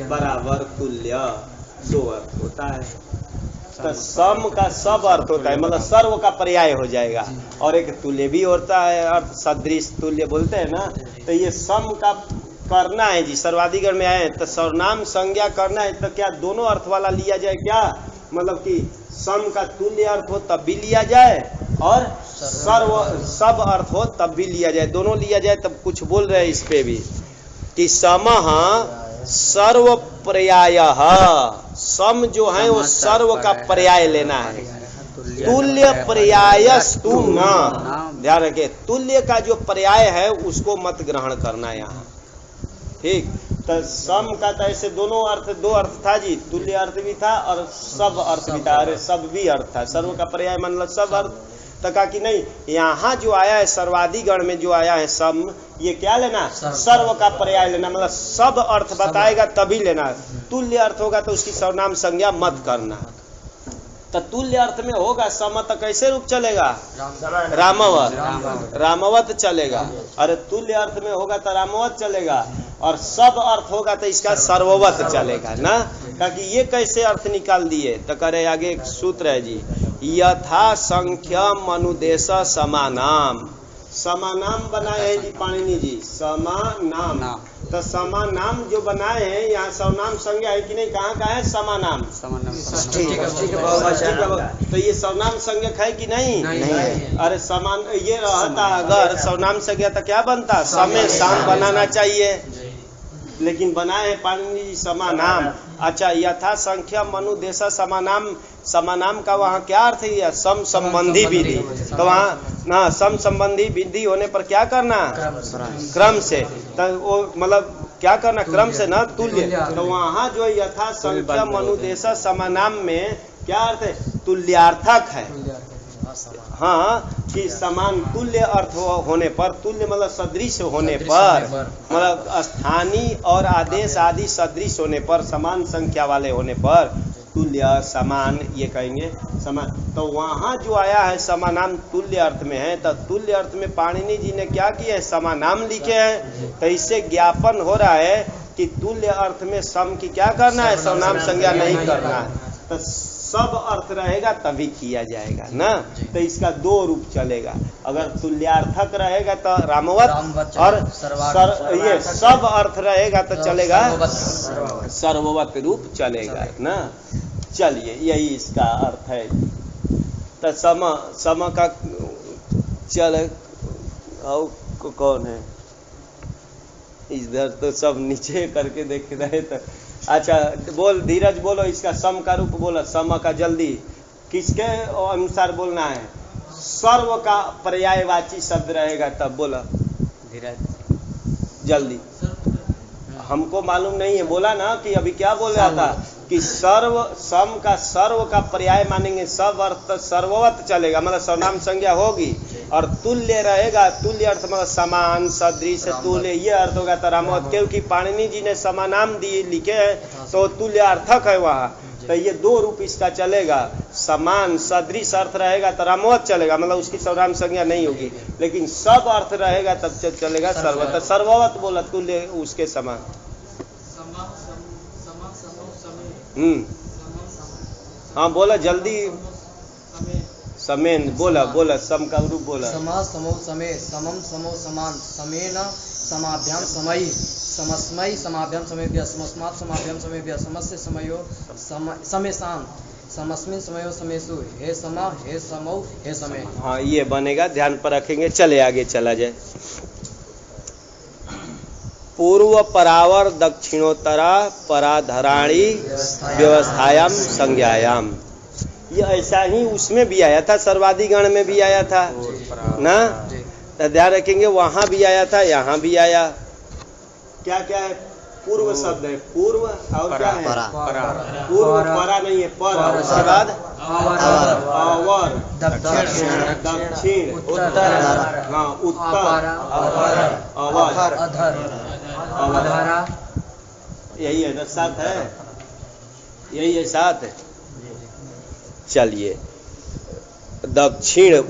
बराबर, तुल्य, दो अर्थ होता है। तो सम का सब अर्थ होता है, मतलब सर्व का पर्याय हो जाएगा। और एक तुल्य भी होता है, अर्थ सदृश, तुल्य बोलते हैं ना। तो ये सम का करना है जी, सर्वाधिगण में आए तो सर्वनाम संज्ञा करना है, तो क्या दोनों अर्थ वाला लिया जाए क्या, मतलब कि सम का तुल्य अर्थ हो तब भी लिया जाए और सर्व सब अर्थ हो तब भी लिया जाए, दोनों लिया जाए। तब कुछ बोल रहे हैं इस पे भी कि समः सर्व पर्याय, सम जो है वो सर्व का पर्याय लेना है। तुल्य पर्यायस्तु न, ध्यान रखिए, तुल्य का जो पर्याय है उसको मत ग्रहण करना यहाँ, ठीक। तो सम का तो ऐसे दोनों अर्थ, दो अर्थ था जी, तुल्य अर्थ भी था और सब अर्थ भी था, अरे सब भी अर्थ था, सर्व का पर्याय मतलब सब अर्थ। तो कहा कि नहीं, यहाँ जो आया है सर्वाधिगण में जो आया है सम, ये क्या लेना, सर्व का पर्याय लेना, मतलब सब अर्थ बताएगा तभी लेना। तुल्य अर्थ होगा तो उसकी सर्वनाम संज्ञा मत करना। तो तुल्य अर्थ में होगा सम तो कैसे रूप चलेगा, रामवत, रामवत चलेगा। अरे तुल्य अर्थ में होगा तो रामवत चलेगा, और सब अर्थ होगा तो इसका सर्ववत चलेगा ना। क्योंकि ये कैसे अर्थ निकाल दिए, तो करे आगे एक सूत्र है जी, यथा संख्यम अनुदेश समानाम, समानाम बनाए हैं जी पाणिनि जी, समानाम। तो समानाम जो बनाए हैं यहाँ सर्वनाम संज्ञा है कि नहीं, कहाँ का है समानाम, तो ये सर्वनाम संज्ञा है कि नहीं, अरे समान ये रहता, अगर सर्वनाम संज्ञा तो क्या बनता, समय शाम बनाना चाहिए, लेकिन बनाए हैं पाणिनि जी समानाम। अच्छा, यथा संख्या मनुदेश समानाम, समानाम का वहाँ क्या अर्थ है, सम संबंधी विधि। तो वहाँ ना सम संबंधी विधि होने पर क्या करना, क्रम से, तो वो मतलब क्या करना, क्रम से ना, तुल्य। तो वहाँ जो यथा संख्या मनुदेश समानाम में क्या अर्थ है, तुल्यार्थक है। हाँ, कि समान तुल्य अर्थ होने पर, तुल्य मतलब सदृश होने पर, मतलब स्थानीय और आदेश आदि सदृश होने पर, समान संख्या वाले होने पर तुल्य समान ये कहेंगे समान। तो वहाँ जो आया है समानाम तुल्य अर्थ में है, तो तुल्य अर्थ में पाणिनि जी ने क्या किया है, समानाम लिखे हैं। तो इससे ज्ञापन हो रहा है कि तुल्य अर्थ में सम की क्या करना है, सर्वनाम संज्ञा नहीं करना है। तो सब अर्थ रहेगा तभी किया जाएगा ना। तो इसका दो रूप चलेगा, अगर तुल्यार्थक रहेगा तो रामवत, और ये सब अर्थ रहेगा तो चलेगा सर्ववत रूप चलेगा ना। चलिए, यही इसका अर्थ है। तो सम का चल, और कौन है इधर, तो सब नीचे करके देख रहे। तो अच्छा बोल, धीरज बोलो, इसका सम का रूप बोलो, सम का जल्दी किसके अनुसार बोलना है, सर्व का पर्यायवाची शब्द रहेगा तब बोला, धीरज जल्दी, हमको मालूम नहीं है, बोला ना कि अभी क्या बोल रहा था कि सर्व, सम का सर्व का पर्याय मानेंगे, सब अर्थ सर्ववत चलेगा, मतलब सर्वनाम संज्ञा होगी। और तुल्य रहेगा, तुल्य अर्थ मतलब समान, सदृश, तुल्य, ये अर्थ होगा तो रामवत, क्योंकि पाणिनि जी ने समानाम दिए लिखे हैं तो तुल्य अर्थक है वहाँ। तो ये दो रूप इसका चलेगा, समान सदृश अर्थ रहेगा तो रामवत चलेगा, मतलब उसकी सर्वनाम संज्ञा नहीं होगी, लेकिन सब अर्थ रहेगा तब चलेगा सर्ववत। सर्ववत बोला, तुल्य उसके समान। हाँ बोला जल्दी, समेन बोला, बोला सम का रूप बोला, समा समो समे, समम समो समान, समेन समाभ्याम समयी, समस्मयी समाभ्याम समेभ्यः, समस्मात् समाभ्याम समेभ्यः, समस्य समयो समेषां, समस्मिन् समयो समेषु, हे समा हे समौ हे समे। हाँ ये बनेगा, ध्यान पर रखेंगे। चले आगे चला जाए। पूर्व परावर दक्षिणोत्तरा पराधराणी व्यवस्थायाम संज्ञायाम, ये ऐसा ही उसमें भी आया था, सर्वाधिगण में भी आया था ना। तो ध्यान रखेंगे, वहां भी आया था, यहाँ भी आया। क्या क्या है, पूर्व शब्द है, पूर्व और क्या है, पूर्व, परा नहीं है, पर, उसके बाद अवर, दक्षिण, उत्तर, हाँ उत्तर, अवर, अधर, यही है ना, 7 है, यही है 7। चलिए दक्षिण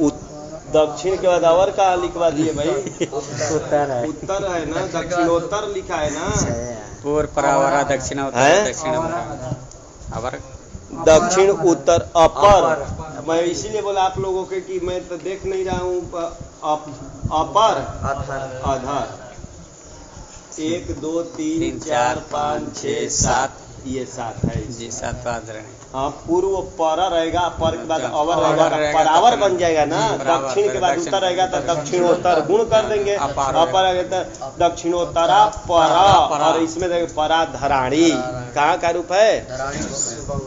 दक्षिण के बाद और कहाँ लिखवा दिए भाई? उत्तर है, उत्तर है ना, दक्षिणोत्तर लिखा है ना। पूर्व परावरा दक्षिण दक्षिण अवर दक्षिण उत्तर अपर। मैं इसीलिए बोला आप लोगों के कि मैं तो देख नहीं रहा हूँ। अपर अधर 1 2 3 4 5 6 7, ये 7 है जी, 7 पाद रहे। हाँ, पूर्व पर रहेगा, पर के बाद अवर रहेगा, परावर बन जाएगा ना। दक्षिण के बाद उत्तर रहेगा तो दक्षिणोत्तर गुण कर देंगे, अपर रहेगा तो दक्षिणोत्तरा परा, और इसमें देखिए परा धराणी, कहाँ का रूप है?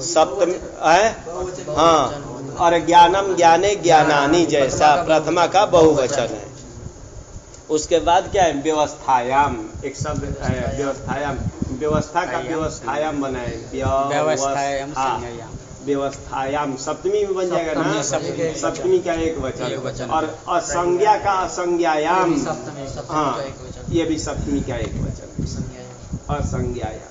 सप्तमी है। हाँ, और ज्ञानम ज्ञाने ज्ञानानी जैसा प्रथमा का बहुवचन है। उसके बाद क्या है? व्यवस्थायाम, एक शब्द है व्यवस्थायाम, व्यवस्था का व्यवस्थायाम बनाए, व्यवस्थायाम सप्तमी में बन जाएगा ना, सप्तमी का एक वचन। और असंज्ञा का असंज्ञायाम, हाँ ये भी सप्तमी का एक वचन, असंज्ञायाम।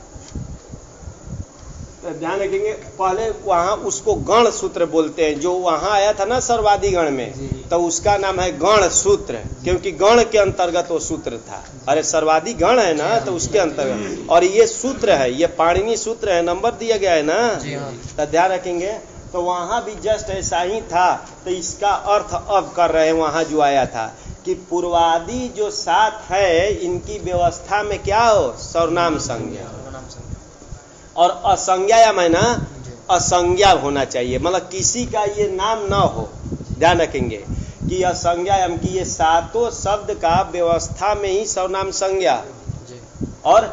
ध्यान रखेंगे, पहले वहां उसको गण सूत्र बोलते हैं, जो वहां आया था ना सर्वादि गण में, तो उसका नाम है गण सूत्र, क्योंकि गण के अंतर्गत वो सूत्र था। अरे सर्वादि गण है ना, तो उसके अंतर्गत, और ये सूत्र है, ये पाणिनि सूत्र है, नंबर दिया गया है ना, तो ध्यान रखेंगे। तो वहां भी जस्ट ऐसा ही था, तो इसका अर्थ अब कर रहे हैं वहां जो आया था कि पूर्वादि जो 7 है, इनकी व्यवस्था में क्या हो? सर्वनाम संज्ञा, और असंज्ञायाम है ना, असंज्ञा होना चाहिए, मतलब किसी का ये नाम ना हो। ध्यान रखेंगे कि असंज्ञायाम की ये 7 शब्द का व्यवस्था में ही सर्वनाम संज्ञा और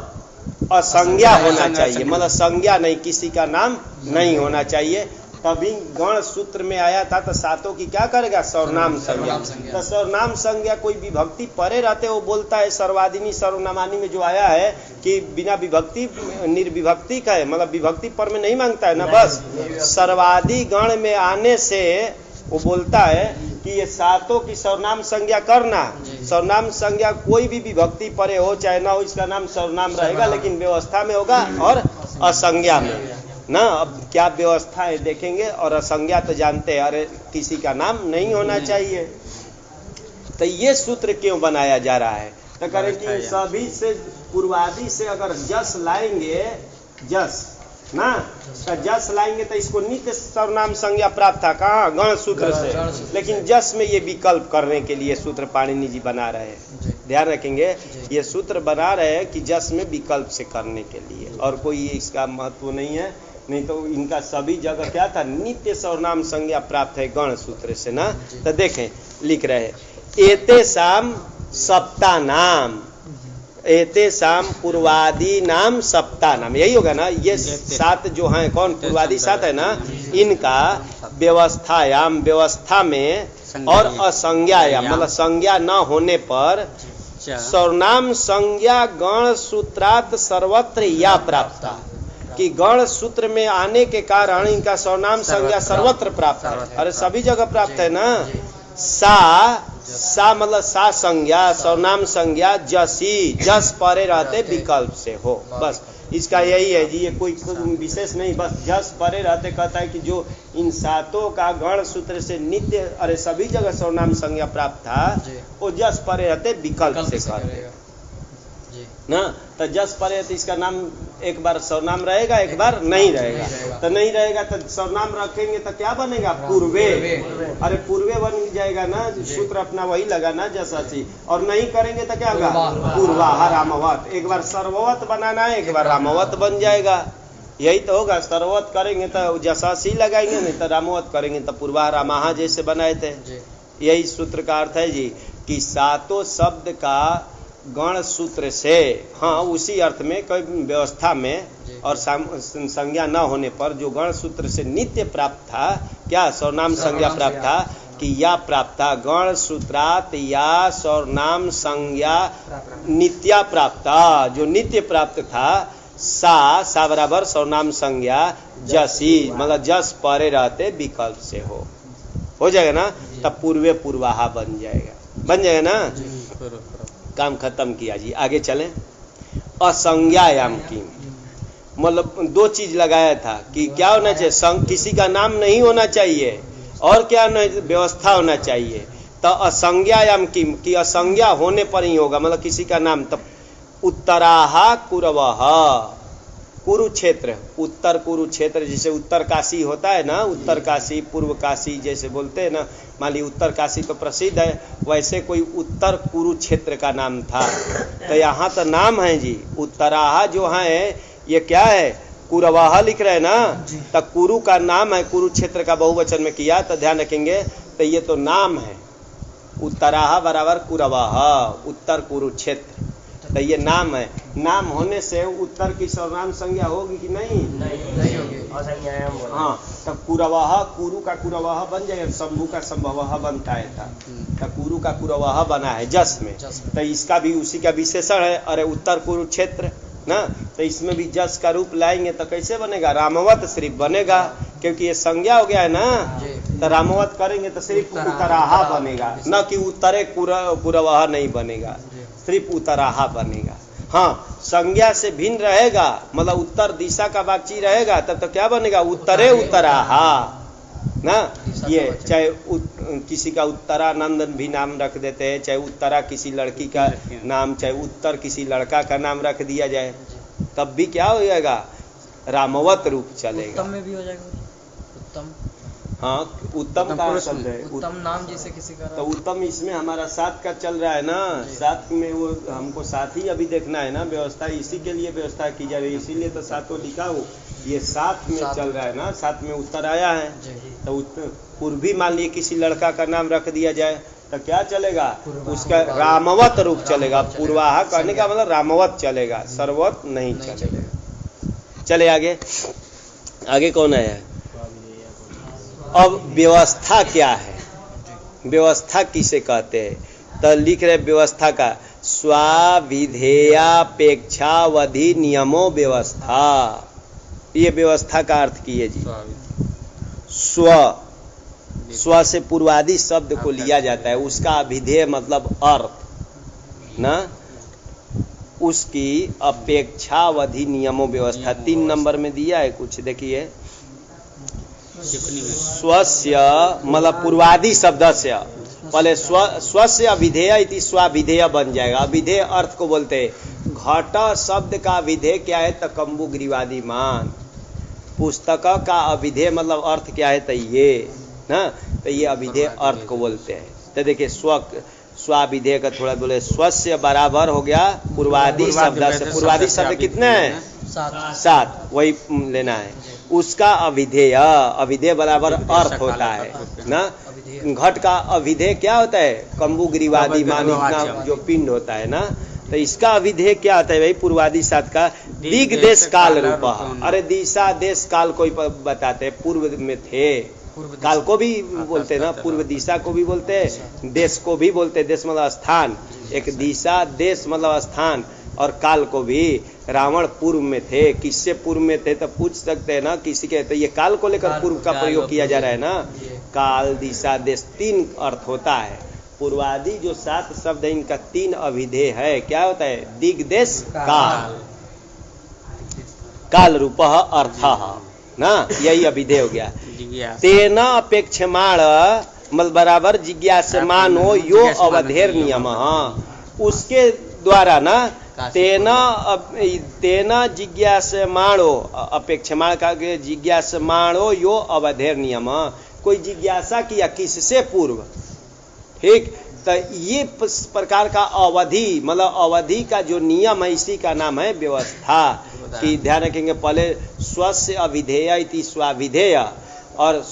असंज्ञा होना चाहिए, मतलब संज्ञा नहीं, किसी का नाम नहीं होना चाहिए। तभी गण सूत्र में आया था, तो 7 की क्या करेगा? सर्वनाम संज्ञा। तो सर्वनाम संज्ञा कोई विभक्ति परे रहते वो बोलता है, सर्वादिनी सर्वनामानी में जो आया है कि बिना विभक्ति निर्विभक्ति का है, मतलब विभक्ति पर में नहीं मांगता है ना, बस सर्वादि गण में आने से वो बोलता है कि ये 7 की सर्वनाम संज्ञा करना। सर्वनाम संज्ञा कोई भी विभक्ति परे हो चाहे ना हो, इसका नाम सर्वनाम रहेगा, लेकिन व्यवस्था में होगा और असंज्ञा में ना। अब क्या व्यवस्था है देखेंगे, और असंज्ञा तो जानते हैं, अरे किसी का नाम नहीं होना चाहिए। तो ये सूत्र क्यों बनाया जा रहा है? तो करें कि सभी से पूर्वादि से अगर जस लाएंगे, जस ना, तो जस लाएंगे तो इसको नित्य सर्वनाम संज्ञा प्राप्त था, कहाँ? गण सूत्र से। लेकिन जस में ये विकल्प करने के लिए सूत्र पाणिनि जी बना रहे हैं। ध्यान रखेंगे, ये सूत्र बना रहे हैं कि जस में विकल्प से करने के लिए, और कोई इसका महत्व नहीं है। नहीं तो इनका सभी जगह क्या था? नित्य सर्वनाम संज्ञा प्राप्त है गण सूत्र से ना। तो देखें, लिख रहे हैं एते शाम सप्ता नाम, एते शाम पूर्वादि नाम सप्ता नाम, यही होगा ना। ये 7 जो हैं, कौन? पूर्वादि 7 है ना, इनका व्यवस्थायाम, व्यवस्था में, और असंज्ञायाम, मतलब संज्ञा न होने पर सर्वनाम संज्ञा गण सूत्रात सर्वत्र या प्राप्ता, कि गण सूत्र में आने के कारण इनका सर्वनाम संज्ञा सर्वत्र प्राप्त है। अरे सभी जगह प्राप्त है ना। सा मतलब सा संज्ञा, सर्वनाम संज्ञा जसी, जस परे रहते विकल्प से हो, बस इसका यही है जी, ये कोई विशेष नहीं, बस जस परे रहते कहता है कि जो इन 7 का गण सूत्र से नित्य, अरे सभी जगह सर्वनाम संज्ञा प्राप्त था, वो जस परे रहते विकल्प से कहते ना। तो जस परे तो इसका नाम एक बार सर्वनाम रहेगा, एक बार नहीं रहेगा। तो नहीं रहेगा तो सर्वनाम रखेंगे तो क्या बनेगा? पूर्वे। अरे पूर्वे बन जाएगा ना, सूत्र अपना वही लगा ना जसाची। और नहीं करेंगे तो क्या होगा? पूर्वाहा रामवत। एक बार सर्ववत बनाना है, एक बार रामवत बन जाएगा। यही तो होगा, सर्ववत करेंगे तो जसासी लगाएंगे, नहीं तो रामवत करेंगे तो पूर्वाहा रामाहा जैसे बनाए थे। यही सूत्र का अर्थ है जी कि 7 शब्द का गण सूत्र से, हाँ उसी अर्थ में कोई व्यवस्था में और संज्ञा न होने पर जो गण सूत्र से नित्य प्राप्त था, क्या? सर्वनाम संज्ञा प्राप्त था, कि या प्राप्त था गण सूत्रात या सर्वनाम संज्ञा नित्या प्राप्त, जो नित्य प्राप्त था, सा बराबर सर्वनाम संज्ञा जसी, मतलब जस परे रहते विकल्प से हो जाएगा ना। तब पूर्वे पूर्वाहा बन जाएगा ना। काम खत्म किया जी, आगे चलें। असंज्ञायाम की मतलब दो चीज लगाया था कि क्या होना चाहिए, किसी का नाम नहीं होना चाहिए और क्या व्यवस्था होना चाहिए। तो असंज्ञायाम की असंज्ञा होने पर ही होगा, मतलब किसी का नाम। तब उत्तराहा कुरवः, कुरुक्षेत्र, उत्तर कुरुक्षेत्र, जैसे उत्तर काशी होता है ना, उत्तर काशी पूर्व काशी जैसे बोलते हैं ना, मान ली उत्तर काशी तो प्रसिद्ध है, वैसे कोई उत्तर कुरुक्षेत्र का नाम था। तो यहाँ तो नाम है जी, उत्तराहा जो है ये क्या है, कुरवाहा लिख रहे हैं ना, तो कुरु का नाम है, कुरुक्षेत्र का बहुवचन में किया तो ध्यान रखेंगे, तो ये तो नाम है, उत्तराहा बराबर कुरवाहा, उत्तर कुरुक्षेत्र, तो ये नाम है। नाम होने से उत्तर की सर्वनाम संज्ञा होगी कि नहीं? नहीं होगी। हाँ, तब कुरवाहा, कुरु का कुरवाहा बन जाएगा, शंभु का संभवाहा बनता है था, तो कुरु का कुरवाहा बना है जस में, तो इसका भी उसी का विशेषण है। अरे उत्तर कुरुक्षेत्र ना, तो इसमें भी जस का रूप लाएंगे तो कैसे बनेगा, रामवत सिर्फ बनेगा, क्योंकि ये संज्ञा हो गया है ना, तो रामवत करेंगे तो सिर्फ उत्तराहा बनेगा, न कि उत्तरे कुरवाहा नहीं बनेगा, सिर्फ उत्तराहा बनेगा। हाँ, संज्ञा से भिन्न रहेगा, मतलब उत्तर दिशा का वाची रहेगा, तब तो क्या बनेगा, उत्तरे उत्तराहा ना। ये चाहे किसी का उत्तरानंद भी नाम रख देते हैं, चाहे उत्तरा किसी लड़की का नाम, चाहे उत्तर किसी लड़का का नाम रख दिया जाए, तब भी क्या हो जाएगा, रामवत रूप चलेगा। उत्तम में भी हो जाएगा, उत्तम। हाँ, उत्तम का शब्द है, उत्तम नाम जैसे किसी का, तो उत्तम इसमें हमारा साथ का चल रहा है ना, साथ में वो हमको साथ ही अभी देखना है ना, व्यवस्था इसी के लिए व्यवस्था की जा रही है, इसीलिए तो सातों लिखा हो, ये साथ में चल रहा है ना, साथ में उत्तर आया है, तो पूर्वी मान लिए किसी लड़का का नाम रख दिया जाए तो क्या चलेगा, उसका रामवत रूप चलेगा, पूर्वाहा करने का मतलब रामवत चलेगा, सर्ववत नहीं चलेगा। चले आगे, आगे कौन आया है? अब व्यवस्था क्या है, व्यवस्था किसे कहते हैं, तो लिख रहे व्यवस्था का स्वाविधेयापेक्षावधि नियमो व्यवस्था, ये व्यवस्था का अर्थ किए जी। स्व से पूर्वादि शब्द को लिया जाता है, उसका अभिधेय मतलब अर्थ ना, उसकी अपेक्षावधि नियमो व्यवस्था 3 नंबर में दिया है कुछ, देखिए स्वस्य मतलब पूर्वादि शब्द से, पहले स्वस्य अभिधेय इति स्वाभिधेय बन जाएगा। अभिधेय अर्थ को बोलते हैं, घट शब्द का अभिधेय क्या है, तकम्बु ग्रीवादिमान, पुस्तक का अभिधेय मतलब अर्थ क्या है, तो ये ना, तो ये अभिधेय अर्थ को बोलते हैं। तो देखिए स्वाभिधेय का थोड़ा बोले, स्वस्य बराबर हो गया पूर्वादि शब्द से, पूर्वादि शब्द कितने हैं, 7, वही लेना है। उसका अभिधेय, अभिधेय बराबर अर्थ होता है ना, घट का अभिधेय क्या होता है, कम्बु ग्रीवादि मान, इतना जो पिंड होता है ना, तो इसका अभिधेय क्या होता है भाई, पूर्वादि सात का दिग देश काल रूप। अरे दिशा देश काल को बताते हैं, पूर्व में थे, काल को भी बोलते हैं ना, पूर्व दिशा को भी बोलते हैं, देश को भी बोलते हैं, देश मतलब स्थान, एक दिशा देश मतलब स्थान, और काल को भी। रावण पूर्व में थे, किससे पूर्व में थे, तो पूछ सकते हैं ना किसी के, तो ये काल को लेकर पूर्व का प्रयोग किया जा रहा है ना, काल दिशा देश 3 अर्थ होता है। पूर्वादि जो 7 शब्द है, इनका 3 अभिधेय है, क्या होता है, दिग्देश काल, काल रूप अर्थ ना, यही अभिधेय हो गया। तेना अपेक्षमाण मतलब बराबर जिज्ञासमानो यो अवधेर नियम, उसके द्वारा ना, तेना जिज्ञासमाणो, अपेक्षमाण का जिज्ञासमाणो यो अवधेर नियम, कोई जिज्ञासा किया किससे पूर्व, ठीक, तो ये प्रकार का अवधि मतलब अवधि का जो नियम है, इसी का नाम है व्यवस्था। कि ध्यान रखेंगे, पहले स्वस्य अभिधेय इति स्वाभिधेय, और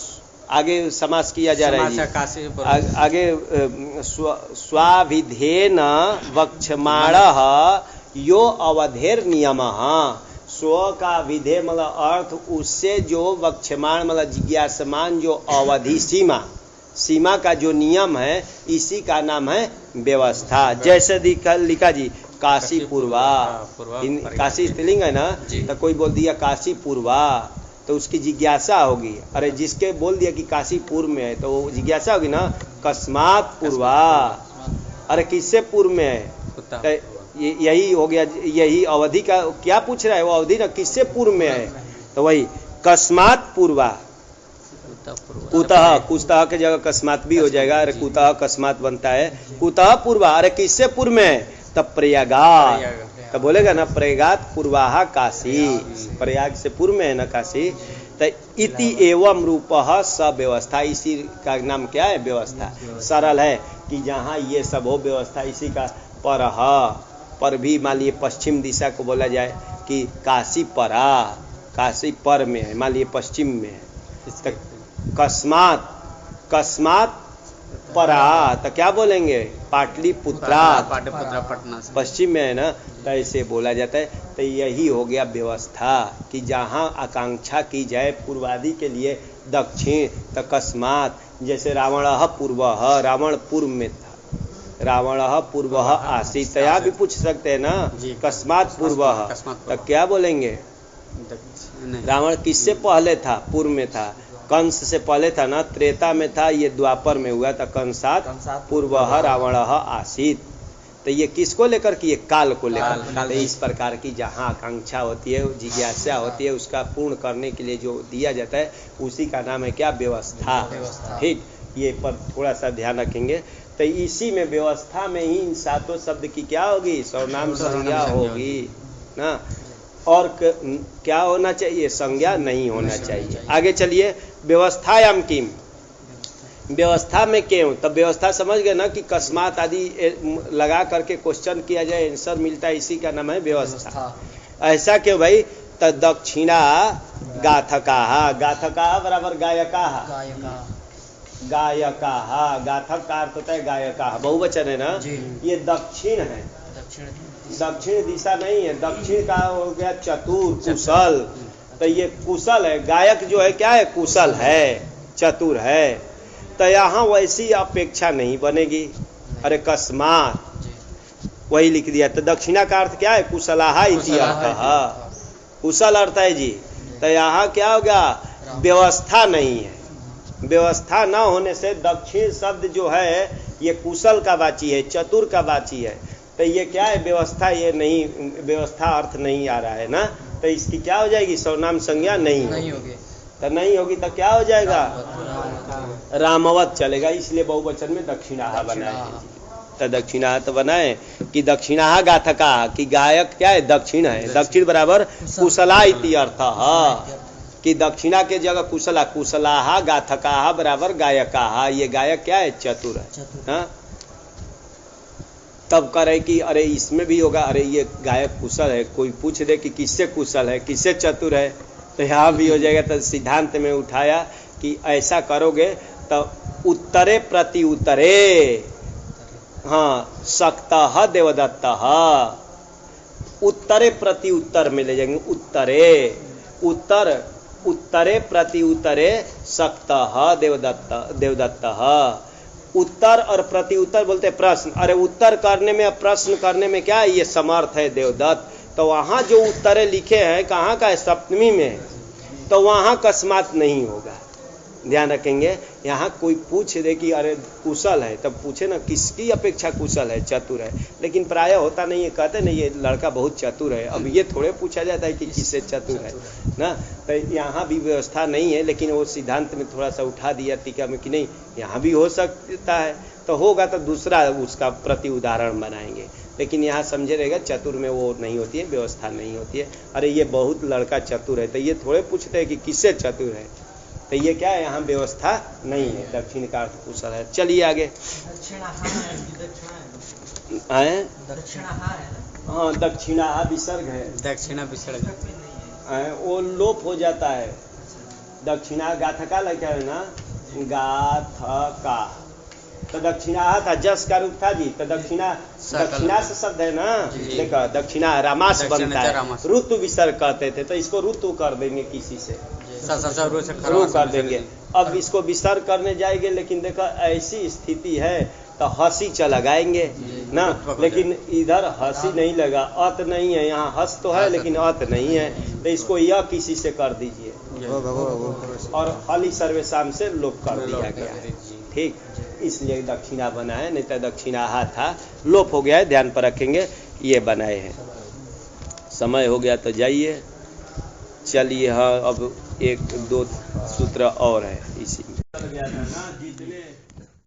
आगे समास किया जा रहा है, आगे स्वाभिधेन वक्षमाणः यो अवधेर नियम, स्व का विधेय मतलब अर्थ, उससे जो वक्षमाण मतलब जिज्ञासमान जो अवधि सीमा का जो नियम है, इसी का नाम है व्यवस्था। जैसे लिखा जी काशी पूर्वा, काशी स्त्रीलिंग है ना, तो कोई बोल दिया काशी पूर्वा, तो उसकी जिज्ञासा होगी, अरे जिसके बोल दिया कि काशी पूर्व में है, तो वो जिज्ञासा होगी ना, कस्मात पूर्वा, अरे किससे पूर्व में है, यही हो गया, यही अवधि का क्या पूछ रहा है वो अवधि ना, किससे पूर्व में है, तो वही कस्मात पूर्वा, कुतः, कुतः के जगह कस्मात भी हो जाएगा, अरे कुतः कस्मात बनता है, कुतः पूर्वा, अरे किससे पूर्व में है, तब प्रयागात, तब बोलेगा ना प्रयागात पूर्वाहा काशी, प्रयाग से पूर्व में है ना काशी, तो इति एवं रूपः स व्यवस्था, इसी का नाम क्या है, व्यवस्था, सरल है कि जहाँ ये सब हो व्यवस्था, इसी का पर भी मान लिए पश्चिम दिशा को बोला जाए कि काशी परा, काशी पर में है, मान लिए पश्चिम में है, तो कस्मात, कस्मात परा, तो क्या बोलेंगे, पाटलिपुत्रा, पाटलिपुत्रा पटना से पश्चिम में है ना, तो ऐसे बोला जाता है। तो यही हो गया व्यवस्था कि जहाँ आकांक्षा की जाए पूर्वादि के लिए दक्षिण, तो कस्मात, जैसे रावण पूर्व, रावण पूर्व में था, रावण पूर्व आसीत, यहाँ भी पूछ सकते हैं ना, कस्मात पूर्व, तो क्या बोलेंगे, रावण किससे पहले था, पूर्व में था, कंस से पहले था ना, त्रेता में था, ये द्वापर में हुआ था, कंसात पूर्व रावण आसीत, तो ये किसको लेकर कि ये काल को लेकर, तो इस प्रकार की जहाँ आकांक्षा होती है, जिज्ञासा होती है, उसका पूर्ण करने के लिए जो दिया जाता है उसी का नाम है क्या, व्यवस्था, ठीक, ये पर थोड़ा सा ध्यान रखेंगे। तो इसी में व्यवस्था में ही इन सातों शब्द की क्या होगी, सर्वनाम संज्ञा होगी ना, और क्या होना चाहिए, संज्ञा नहीं होना चाहिए। आगे चलिए, व्यवस्थायाम किम, व्यवस्था में क्यों, तब व्यवस्था समझ गए ना कि कस्मात आदि लगा करके क्वेश्चन किया जाए, आंसर मिलता है, इसी का नाम है व्यवस्था। ऐसा क्यों भाई, तो दक्षिणा गाथका, गाथका बराबर गायका, गायका, गाथक का अर्थ होता है गायका, बहुवचन है ना, ये दक्षिण है, दक्षिण दिशा नहीं है, दक्षिण का हो गया चतुर, कुशल, तो ये कुशल है, गायक जो है क्या है, कुशल है, चतुर है, तो यहाँ वैसी अपेक्षा नहीं बनेगी, अरे कस्मात वही लिख दिया, तो दक्षिणा का अर्थ क्या है, कुशलाहा इति अर्थ, कुशल अर्थ है जी, तो यहाँ क्या हो गया, व्यवस्था नहीं है, व्यवस्था न होने से दक्षिण शब्द जो है ये कुशल का वाची है, चतुर का वाची है, तो ये क्या है, व्यवस्था, ये नहीं, व्यवस्था अर्थ नहीं आ रहा है ना, तो इसकी क्या हो जाएगी, सर्वनाम संज्ञा नहीं होगी, तो नहीं होगी तो क्या हो जाएगा, रामवत चलेगा, इसलिए बहुवचन में दक्षिणाहा बनाए, तो दक्षिणाहा तो बनाए कि दक्षिणाहा गाथका, कि गायक क्या है, दक्षिण है, दक्षिण बराबर कुशला इति अर्थ, कि दक्षिणा के जगह कुशला, कुशलाहा गाथकाहा बराबर गायकाहा, ये गायक क्या है, चतुर है, तब करे कि अरे इसमें भी होगा, अरे ये गायक कुशल है, कोई पूछ दे कि किससे कुशल है, किससे चतुर है, तो यहाँ भी हो जाएगा। तो सिद्धांत में उठाया कि ऐसा करोगे तो उत्तरे प्रति उत्तरे, हाँ, सक्तः देवदत्तः, उत्तरे प्रति उत्तर में ले जाएंगे, उत्तरे, उत्तर, उत्तरे प्रति उत्तरे सक्तः देवदत्तः, उत्तर और प्रति उत्तर बोलते प्रश्न, अरे उत्तर करने में, प्रश्न करने में क्या है, ये समर्थ है देवदत्त, तो वहाँ जो उत्तरे लिखे हैं कहाँ का है, सप्तमी में है, तो वहाँ कस्मात नहीं होगा, ध्यान रखेंगे। यहाँ कोई पूछ दे कि अरे कुशल है, तब पूछे ना किसकी अपेक्षा कुशल है, चतुर है, लेकिन प्राय होता नहीं है, कहते नहीं ये लड़का बहुत चतुर है, अब ये थोड़े पूछा जाता है कि किससे चतुर है ना, तो यहाँ भी व्यवस्था नहीं है, लेकिन वो सिद्धांत में थोड़ा सा उठा दिया टीका में कि नहीं यहाँ भी हो सकता है, तो होगा तो दूसरा उसका प्रति उदाहरण बनाएंगे, लेकिन यहाँ समझे रहेगा चतुर में वो नहीं होती है, व्यवस्था नहीं होती है, अरे ये बहुत लड़का चतुर है, तो ये थोड़े पूछते हैं कि किससे चतुर है, तो ये क्या है, यहाँ व्यवस्था नहीं है, दक्षिण का अर्थ कुशल है। चलिए आगे, हाँ, दक्षिणाहा विसर्ग है, दक्षिणा विसर्ग, वो लोप हो जाता है, दक्षिणा गाथका लिखा है ना, गाथका, तो दक्षिणाहा था, जस का रूप था जी, तो दक्षिणा, दक्षिणा से शब्द है ना, देखो दक्षिणा रामास बनता है, ऋतु विसर्ग कहते थे, तो इसको ऋतु कर देंगे, किसी से रू कर देंगे, अब इसको विसर्ग करने जाएंगे, लेकिन देखो ऐसी स्थिति है तो हंसी चला गाएंगे ना, लेकिन इधर हंसी नहीं लगा, अत नहीं है, यहाँ हंस तो है लेकिन अत नहीं है, तो इसको यह किसी से कर दीजिए, और हली सर्वेशाम से लोप कर दिया गया है, ठीक। इसलिए दक्षिणा बना है, नहीं तो दक्षिणाहा था, लोप हो गया है, ध्यान पर रखेंगे। ये बनाए हैं। समय हो गया तो जाइए। चलिए हाँ, अब 1-2 सूत्र और है इसी में।